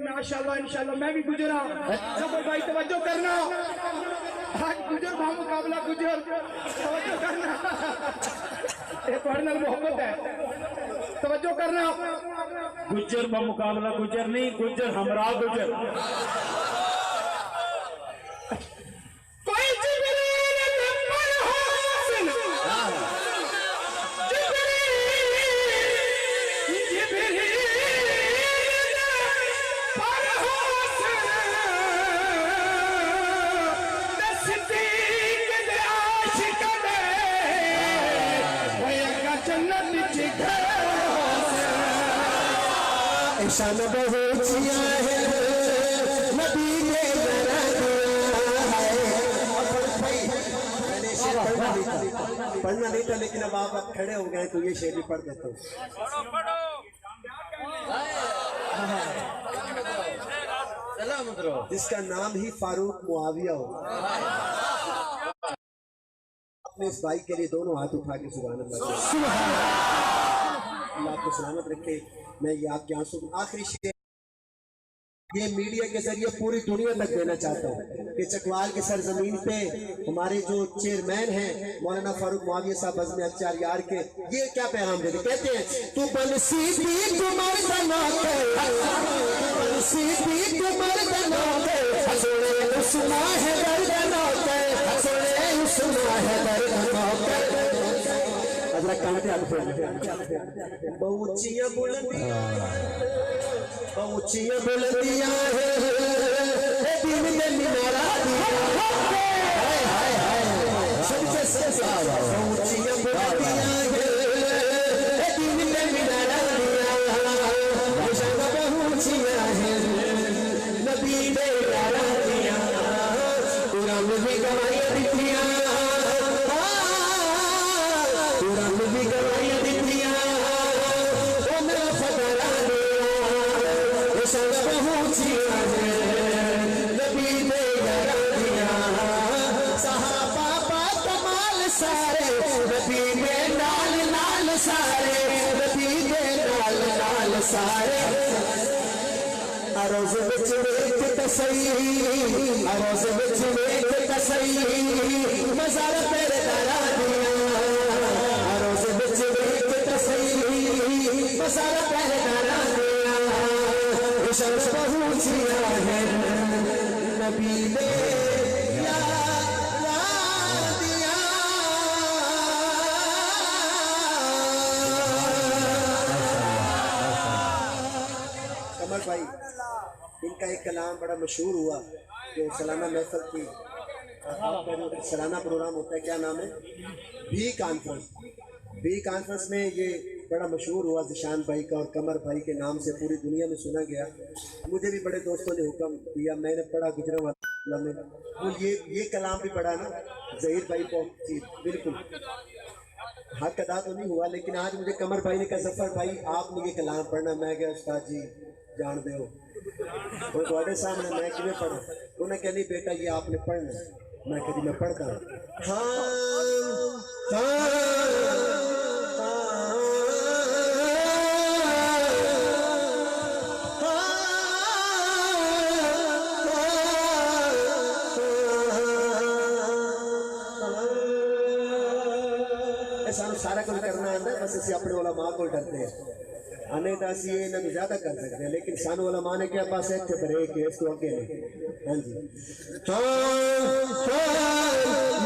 माशाल्लाह इंशाल्लाह मैं भी गुजरा। जबर भाई तवज्जो करना, आज गुजर भाव मुकाबला गुजर, तवज्जो करना, ये पढ़ने मोहब्बत है, तवज्जो करना। गुज्जर बा मुकाबला गुज्जर नहीं, गुज्जर हमरा गुज्जर। कोई जिब्रील नंबर हासिल, जिब्रील पर हासिल, तस्दीक दे आशिक दे, भैया का जन्नत जिगर शान बहुत है नबी ने पढ़ना नहीं था, लेकिन अब आप खड़े हो गए तो ये शेर भी पढ़ देते हो। जिसका नाम ही फारूक मुआविया हो, अपने इस भाई के लिए दोनों हाथ उठा के सुभान अल्लाह, अल्लाह आपको सलामत रखे। मैं ये आपके आंसू आखिरी शेर ये मीडिया के जरिए पूरी दुनिया तक देना चाहता हूँ कि चकवाल के सरजमीन पे हमारे जो चेयरमैन हैं मौलाना फारूक मुआविया साहब बज़्म अचार यार के ये क्या पैगाम देते, कहते हैं तू बंसी भी तुम्हार बनाते, बंसी भी तुम्हार बनाते, हसने सुना है दर्द बनाते, हसने सुना है दर्द बनाते। अगला कांटे आप बहुचियां बुलंदियां बहुचियां बुलंदियां है दिन में मीनारा सबसे सस्ता बहुचियां बुलंदियां है दिन में मीनारा बहुचियां है नबी ने यारा दिया कुरान में भी गवाहियां दिखियां, कुरान में भी गवाहियां दिखियां, उन्हें फकरा सारे नबी में नाल नाल सारे, नबी में नाल नाल सारे। अरोज़ विच वेख तसई, अरोज़ विच वेख तसई, मज़ार तेरे दरा दिया, अरोज़ विच वेख तसई, मज़ार तेरे दरा दिया, शर्फ पहुंचिया है नबी ने भाई। इनका एक कलाम बड़ा मशहूर हुआ जो सालाना महफिल की सालाना प्रोग्राम होता है, क्या नाम है, बी कॉन्फ्रेंस। बी कॉन्फ्रेंस में ये बड़ा मशहूर हुआ जिशान भाई का और कमर भाई के नाम से पूरी दुनिया में सुना गया। मुझे भी बड़े दोस्तों ने हुक्म दिया, मैंने पढ़ा गुजरात में, तो ये कलाम भी पढ़ा ना ज़हीर भाई को, बिल्कुल हक अदा तो नहीं हुआ, लेकिन आज मुझे कमर भाई ने कहा जफर भाई आपने ये कलाम पढ़ना। मैं क्या उस्ताद जी जान दे हो थोड़े सामने मैं किमें पढ़ा, उन्हें कहा नहीं बेटा ये आपने पढ़ना। मैं कभी मैं पढ़ता हूँ सारा कुछ करना आता है, बस इसे अपने उलमा को डरते हैं, आने तो असी ये ज्यादा कर सकते हैं, लेकिन सानू उलमा ने क्या पास इतने ब्रेक है इसको अगे नहीं। हाँ जी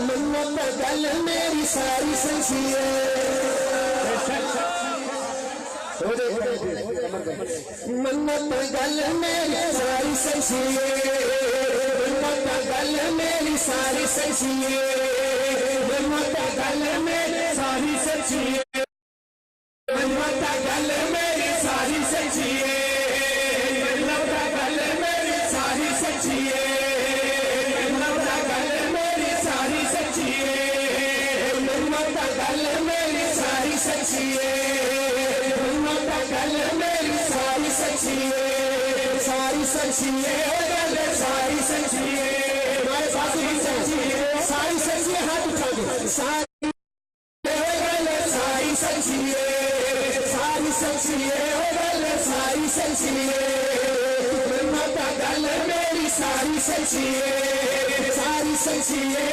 मन्नत गल मेरी सारी सची है, मन्नत गल मेरी सारी सची है, मन्नत गल मेरी सारी सची है, मन्नत गल मेरी सारी सची है, मन्नत गल मेरी सारी सची है, मन्नत गल मेरी सारी सची है, मन्नत गल मेरी सारी सची है, मन्नत गल मेरी सारी सची है, मन्नत गल मेरी सारी सची है, सारी सची है गल सारी सची है, हमारे पास ही सची है, सारी सची है, हाथ उठा दो, सारी गल सारी सची है, सारी सची है गल सारी सची है। मेरी सारी सचिए सारी सचिए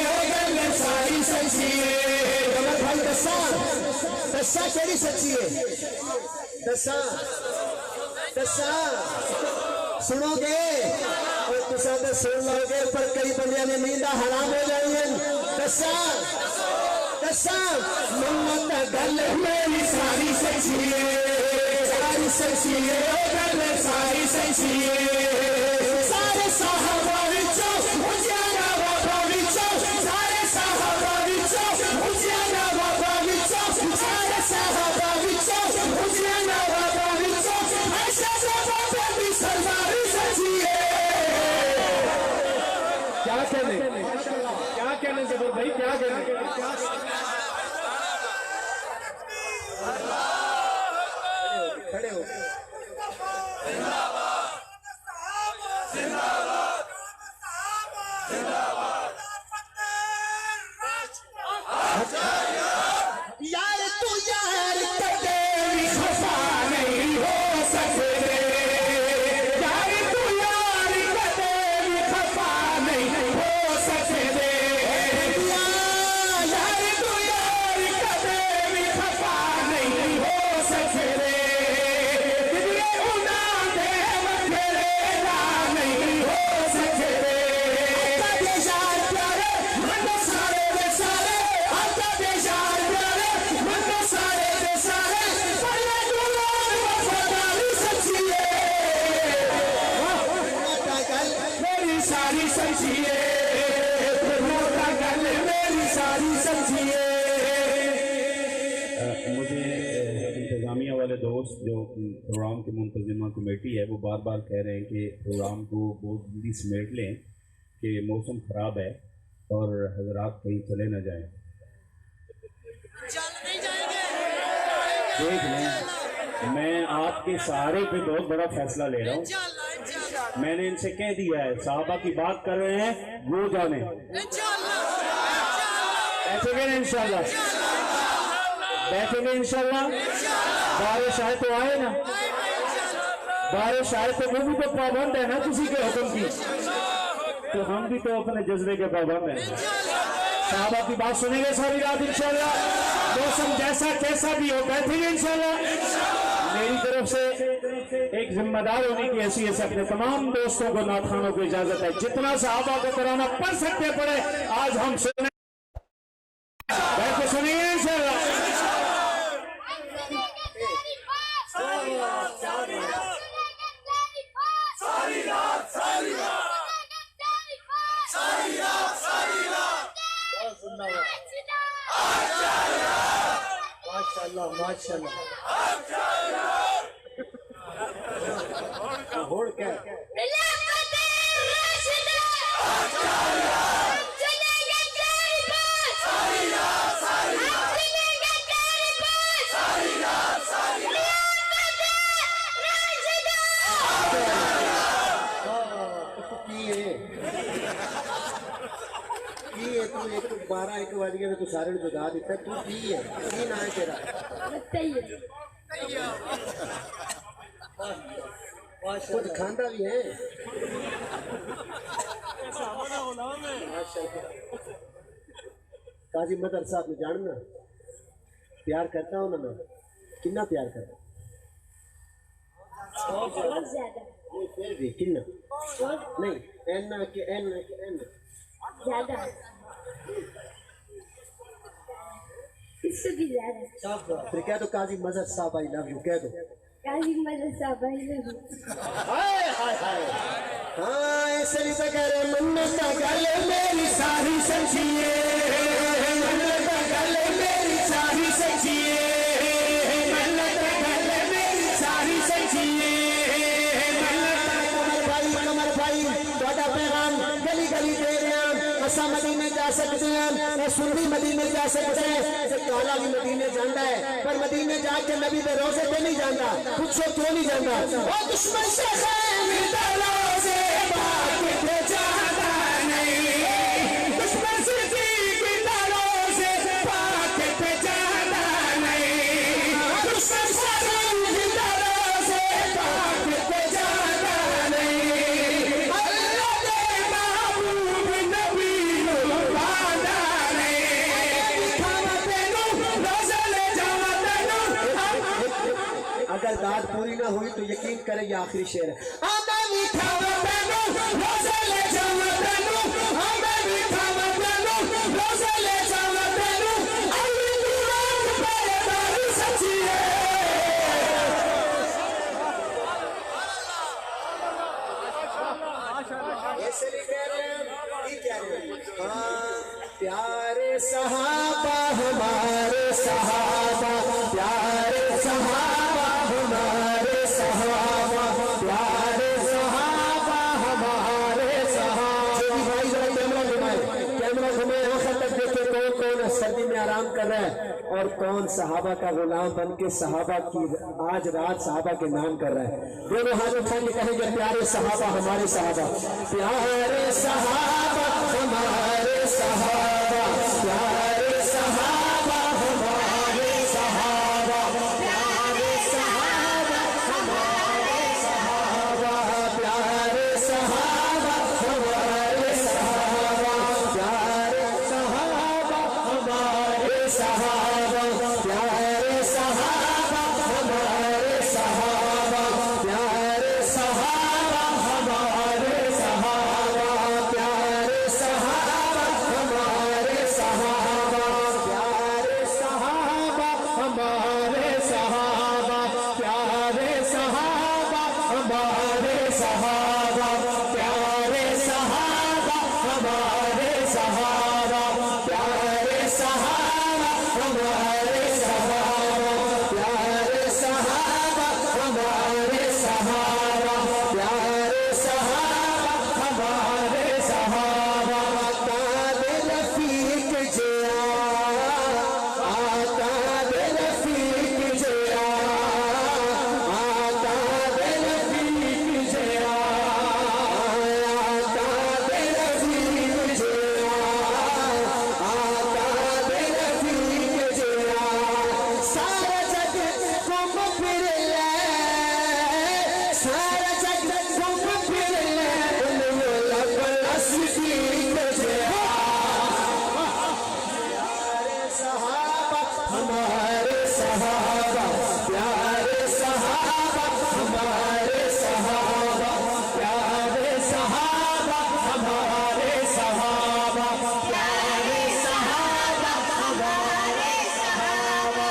कमर भाई दसा केड़ी सचिए दसा सुनोगे और तुसा तो सुन लोगे पर कई बंदियां ने नींदा हराम हो जानी है दसा मन्नत गल मेरी सारी सचिए गल सारी सचिए सारे साहबा विचों हुजियारा बाबा विचों सारे साहबा विचों हुजियारा बाबा विचों सारे साहबा विचों हुजियारा बाबा विचों ऐसा बाबा भी सरदारी सचिए। क्या कहने जबर भाई, क्या कहने? खड़े हो यार तू यार कदे भी खफा नहीं हो सकते यार तू यार कदे भी खफा नहीं हो सकते यार तू यार कदे भी खफा नहीं हो सकते दिले उना दे मथेरे ना नहीं हो सकते कदे यार प्यारे मन सारे दे सारे आता दे यार प्यारे मन सारे दे सारे पहले दुलार वफादारी सचिए मेरी सारी सचिए मोटा गल मेरी सारी सचिए। मुझे इंतज़ामिया वाले दोस्त जो प्रोग्राम की मुंतज़िमा कमेटी है वो बार बार कह रहे हैं कि प्रोग्राम को बहुत जल्दी समेट लें कि मौसम ख़राब है और हजरात कहीं चले न जाएं। देख लें, मैं आपके सहारे पे बहुत बड़ा फैसला ले रहा हूँ। मैंने इनसे कह दिया है साहबा की बात कर रहे हैं वो जाने बैठेंगे ना इंशाल्लाह, बैठेंगे इंशाल्लाह। बारिश आए तो आए ना, बारिश आए तो वो भी तो पाबंद है ना किसी के हुक्म की, तो हम भी तो अपने जज्बे के पाबंद हैं। साहबा की बात सुनेंगे सारी रात इंशाल्लाह, मौसम जैसा कैसा भी हो बैठेंगे इंशाल्लाह। मेरी तरफ से एक जिम्मेदार होने की हैसियत से अपने तमाम दोस्तों को नाथखानों को इजाजत है, जितना साहबा को कराना पढ़ सकते पड़े आज हम सुने बैठ के सुनिए इंशाल्लाह। माशाल्लाह माशाल्लाह होड़ क्या तू एक 12-1 बज गए तू सारे बता दिता तू की है की ना है तेरा कुछ खांदा भी है काजी मदर साहब ने जानना प्यार करता हूँ ना मैं कितना प्यार करता बहुत ज्यादा फिर भी कितना नहीं एना के एना ज्यादा इससे भी ज्यादा फिर कह दो काजी मदर साहब आई लव यू कह दो काजी मदर साहब आई लव यू। हाय हाय हाय हाँ ऐसे नहीं तो कह रहे मन्नत गल मेरी सारी सचिए मन्नत गल मेरी सारी सचिए मन्नत गल मेरी सारी सचिए कमर भाई ਤੁਹਾਡਾ पैगाम गली गली दे रहे हैं असा मदीने जा सकते हैं सुन्नी मदीने जा सकते हैं काला भी मदीने जाता है पर मदीने जाके नबी के रोजे पे नहीं जाता पूछो क्यों नहीं जाता ओ दुश्मन से मिलता रोजे बात पे जाता नहीं दुश्मन से मिलता रोजे बात पे जाता नहीं दुश्मन से मिलता रोजे बात पे जाता नहीं अल्लाह तो यकीन करें ये आखिरी शेर है। ऐसे नहीं कह रहे हैं, ये कह रहे हैं प्यारे सहाबा हमारे सहाबा, प्यारे सहाबा हमारे सहाबा, प्यारे सहाबा हमारे सहाबा। भाई जरा कैमरा घुमाए, कैमरा घुमाए, आखिर तक देखे कौन कौन सर्दी में आराम कर रहा है और कौन सहाबा का गुलाम बन के सहाबा की आज रात सहाबा के नाम कर रहा है। दोनों हाथ उठा के कहेंगे प्यारे सहाबा हमारे सहाबा, प्यारे सहाबा हमारे सहाबा, प्यारे सहाबा हमारे सहाबा, प्यारे सहाबा हमारे सहाबा, प्यारे सहाबा हमारे सहाबा, प्यारे सहाबा हमारे सहाबा, प्यारे सहाबा हमारे सहाबा, प्यारे सहाबा हमारे सहाबा, प्यारे सहाबा हमारे सहाबा, प्यारे सहाबा हमारे सहाबा, प्यारे सहाबा हमारे सहाबा, प्यारे सहाबा हमारे सहाबा, प्यारे सहाबा हमारे सहाबा, प्यारे सहाबा हमारे सहाबा, प्यारे सहाबा हमारे सहाबा। आका रफीक जिया, आका रफीक जिया, आका रफीक जिया, आका रफीक जिया, आका रफीक जिया। सारा जग घूम फिर ले, सारा जग घूम फिर ले, उन्होंने प्लस सीख जिया। प्यारे सहाबा हमारे सहाबा, प्यारे सहाबा हमारे सहाबा, प्यारे सहाबा हमारे सहाबा, प्यारे सहाबा हमारे सहाबा,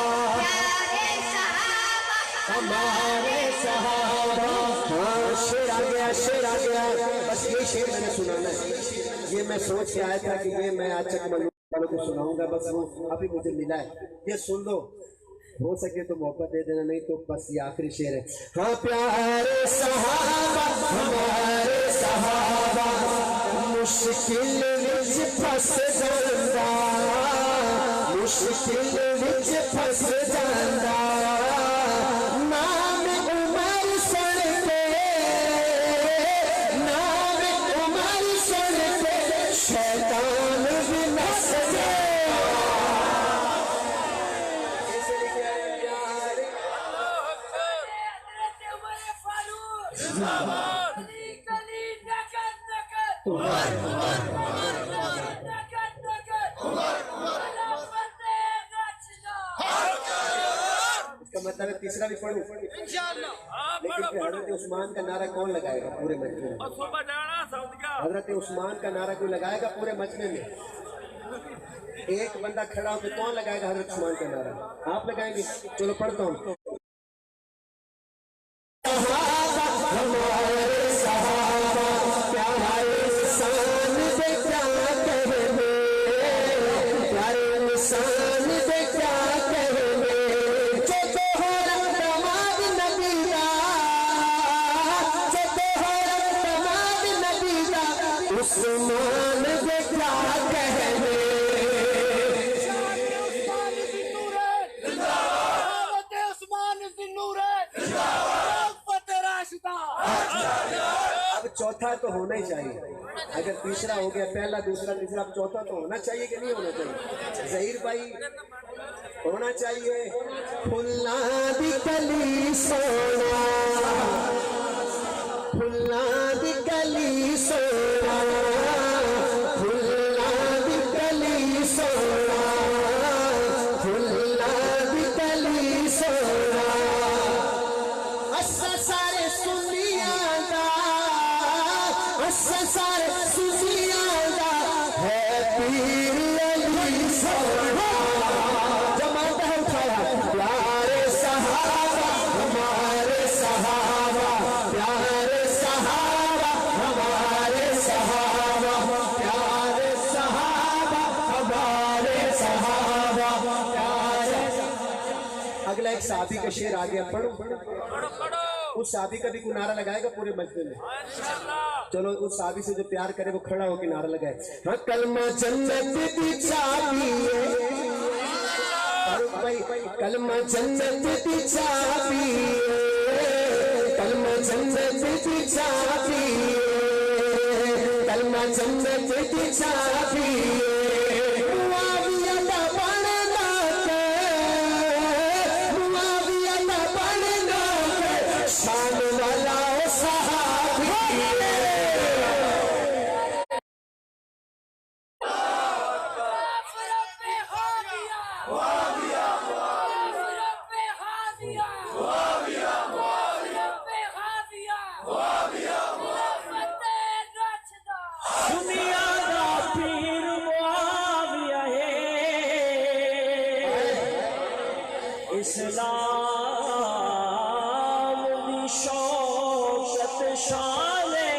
हमारे सहाबा। हाँ शेर आ गया, शेर आ गया। बस ये शेर मैंने सुनाना है, ये मैं सोच के आया था कि ये मैं आज तक वालों को सुनाऊंगा, बस वो अभी मुझे मिला है, ये सुन लो, हो सके तो मौका दे देना, नहीं तो बस ये आखिरी शेर है। हाँ प्यारे सहाबा हमारे सहाबा, मुश्किल विच फस जांदा, मुश्किल विच फस जांदा, नाम उमर सुन के, नाम उमर सुन के शैतान भी नस जाए। इसका मतलब है तीसरा भी पढ़ूं, लेकिन हजरत उस्मान का नारा कौन लगाएगा पूरे मजमे में? हजरत उस्मान का नारा कोई लगाएगा पूरे मजमे में? एक बंदा खड़ा होकर कौन लगाएगा हजरत उस्मान का नारा? आप लगाएंगे? चलो पढ़ता हूँ। हमारे सहाबा प्यारे इंसान पे क्या कहेंगे, प्यारे इंसान पे क्या कहेंगे, जो तो हो दमाद नबी का, जो तो हो दमाद नबी का, उस्मान पे क्या कहेंगे। अब चौथा तो होना ही चाहिए, अगर तीसरा हो गया, पहला दूसरा तीसरा, अब चौथा तो होना चाहिए कि नहीं होना चाहिए? जहीर भाई होना चाहिए। फुल्ला दी कली सोना, फुल्ला दी कली सोना, फुल्ला दी कली सोना, फुल्ला दी कली सोना, असा सारे सुजियादा है पीर अली सोना जमाता है उठाया प्यारे सहाबा हमारे सहाबा प्यारे सहाबा हमारे सहाबा प्यारे सहाबा हमारे सहाबा प्यारे। अगला एक साहबी का शेर आ गया, पढ़ो उस साहबी का भी कोई नारा लगाएगा पूरे मस्जिद में। चलो उस साहबी से जो प्यार करे वो खड़ा होकर नारा लगाए। हाँ कलमा जन्नत की चाबी है भाई, कलमा जन्नत की चाबी है, कलमा जन्नत की चाबी है, कलमा जन्नत की चाबी है। इस्लाम दी शौकत शाने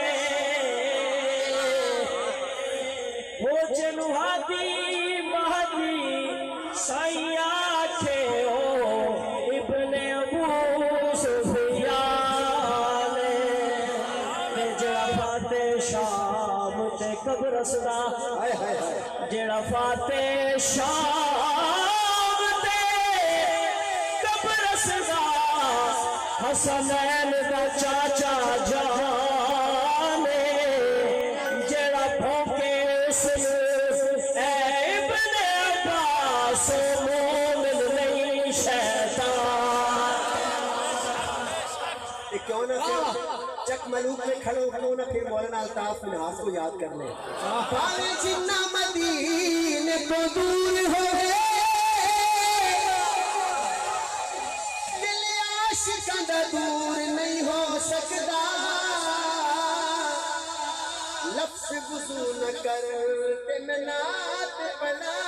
हो जनुहादी महदी सैया थे ओ इब्ने अबू सुफियान ने जड़ा फाते शाम ते कब्रस्ता जड़ा फाते शाम हसनैन का चाचा जाने जड़ा भोंके इब्ने अब्बास मोमिन नहीं शैतान। क्यों ना चक मलूक में खड़ो खड़ो ना फिर मौलाना अल्ताफ मिनहास को याद कर ले। जिन्ना मदीने को दूर हो गए दूर नहीं हो सकता, लफ्ज़ गुज़ू न कर ते नात पढ़ा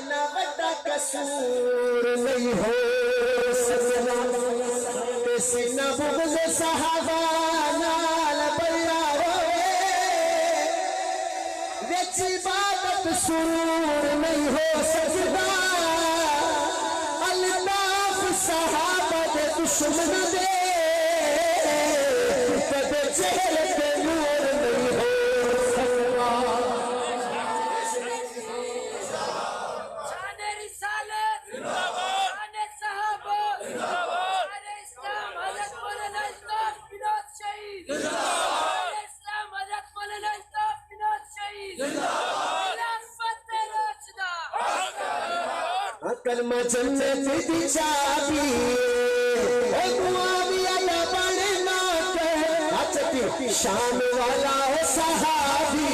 ना बड़ा कसूर नहीं हो सकता। सीना बुग़्ज़ सहाबा नाल बया होए विच इबादत सुरूर नहीं हो सकता। सहाबा दे दुश्मन दे कदे चेहरे पे नूर नहीं हो सकता। शान रिसालत शान सहाबा शान इस्लाम हज़रत मौलाना इस्लाम बिनोद शहीद शान इस्लाम हज़रत मौलाना इस्लाम बिनोद शहीद खिलाफत राशिदा। कलमा जन्नत की चाबी शान वाला है सहाबी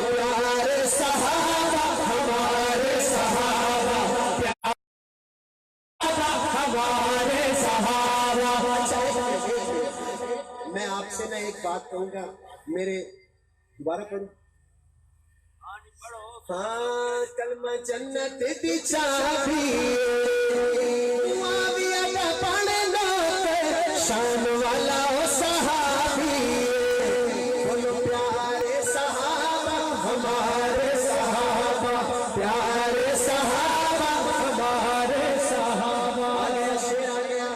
प्यारे सहाबा हमारे सहाबा हमारे सहाबा। मैं आपसे ना एक बात कहूंगा, मेरे दोबारा पढ़ो। हाँ कलमा जन्नत की चाबी शान वाला हो सहाबी बोलो प्यारे सहाबा हमारे सहाबा प्यारे सहाबा हमारे सहाबा। शेर आ गया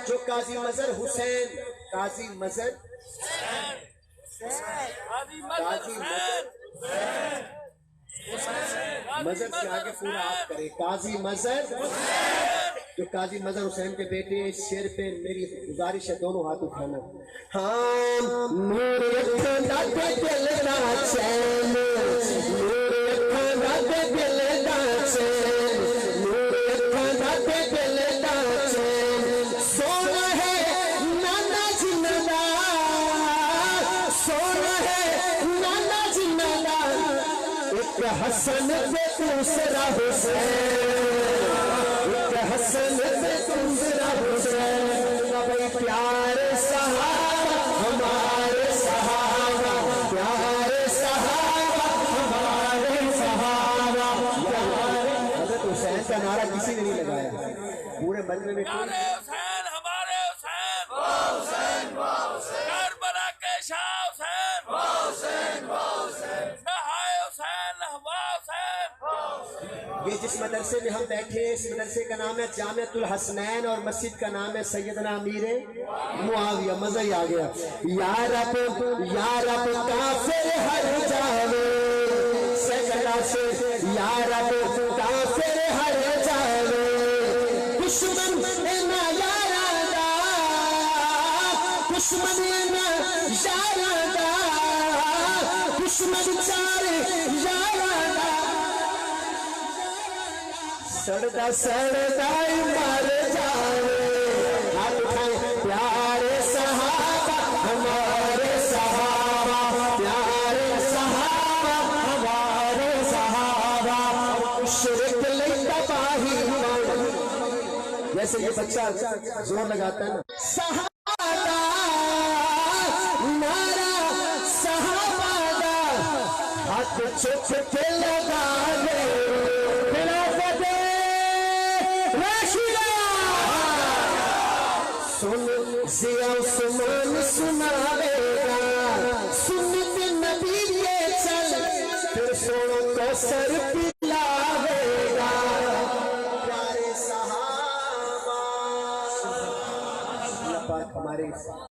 जो काजी मजहर हुसैन, काजी मजहर मजहर से आगे पूरा आप करें। काजी मजहर जो काजी मजहर हुसैन के बेटे, इस शेर पे मेरी गुजारिश है दोनों हाथ उठाना। हाँ मेरे खुदा के दिल दा चैन, मेरे खुदा के दिल दा चैन, मेरे खुदा के दिल दा चैन। सोना है नाना जिन्ना, सोना है नाना जिन्ना, एक हसन पे दूसरा हुसैन, हसन से दूसरा हुसैन। भाई प्यारे सहाबा किसी ने नहीं लगाया। पूरे मजमे में कोई हुसैन हमारे हुसैन करबला के शाह हुसैन नहाए हुसैन नहवा हुसैन। ये जिस मदरसे में हम बैठे हैं, इस मदरसे का नाम है जामिअतुल हसनैन और मस्जिद का नाम है सैयदना अमीर मुआविया। मजा ही आ गया। या रब काफिर हर जावे सजदा से, या रब काफिर हर जावे दुश्मन ना यारादा, दुश्मन ना यारादा, दुश्मन चारे यारादा सड़दा सड़दा मर जावे। हाथ उठाए प्यारे सहाबा हमारे सहाबा, प्यारे सहाबा हमारे सहाबा। मुशरिक लेता बाही जैसे ये बच्चा जोर लगाता है ना, सहाबा नारा सहाबा दा हाथ चुप के लगा ले सुन जिया उस्मान सुनावेगा, सुन्नत नबी के चल फिर सोनो को सर पिलावेगा। प्यारे सहाबा अल्लाह पाक हमारे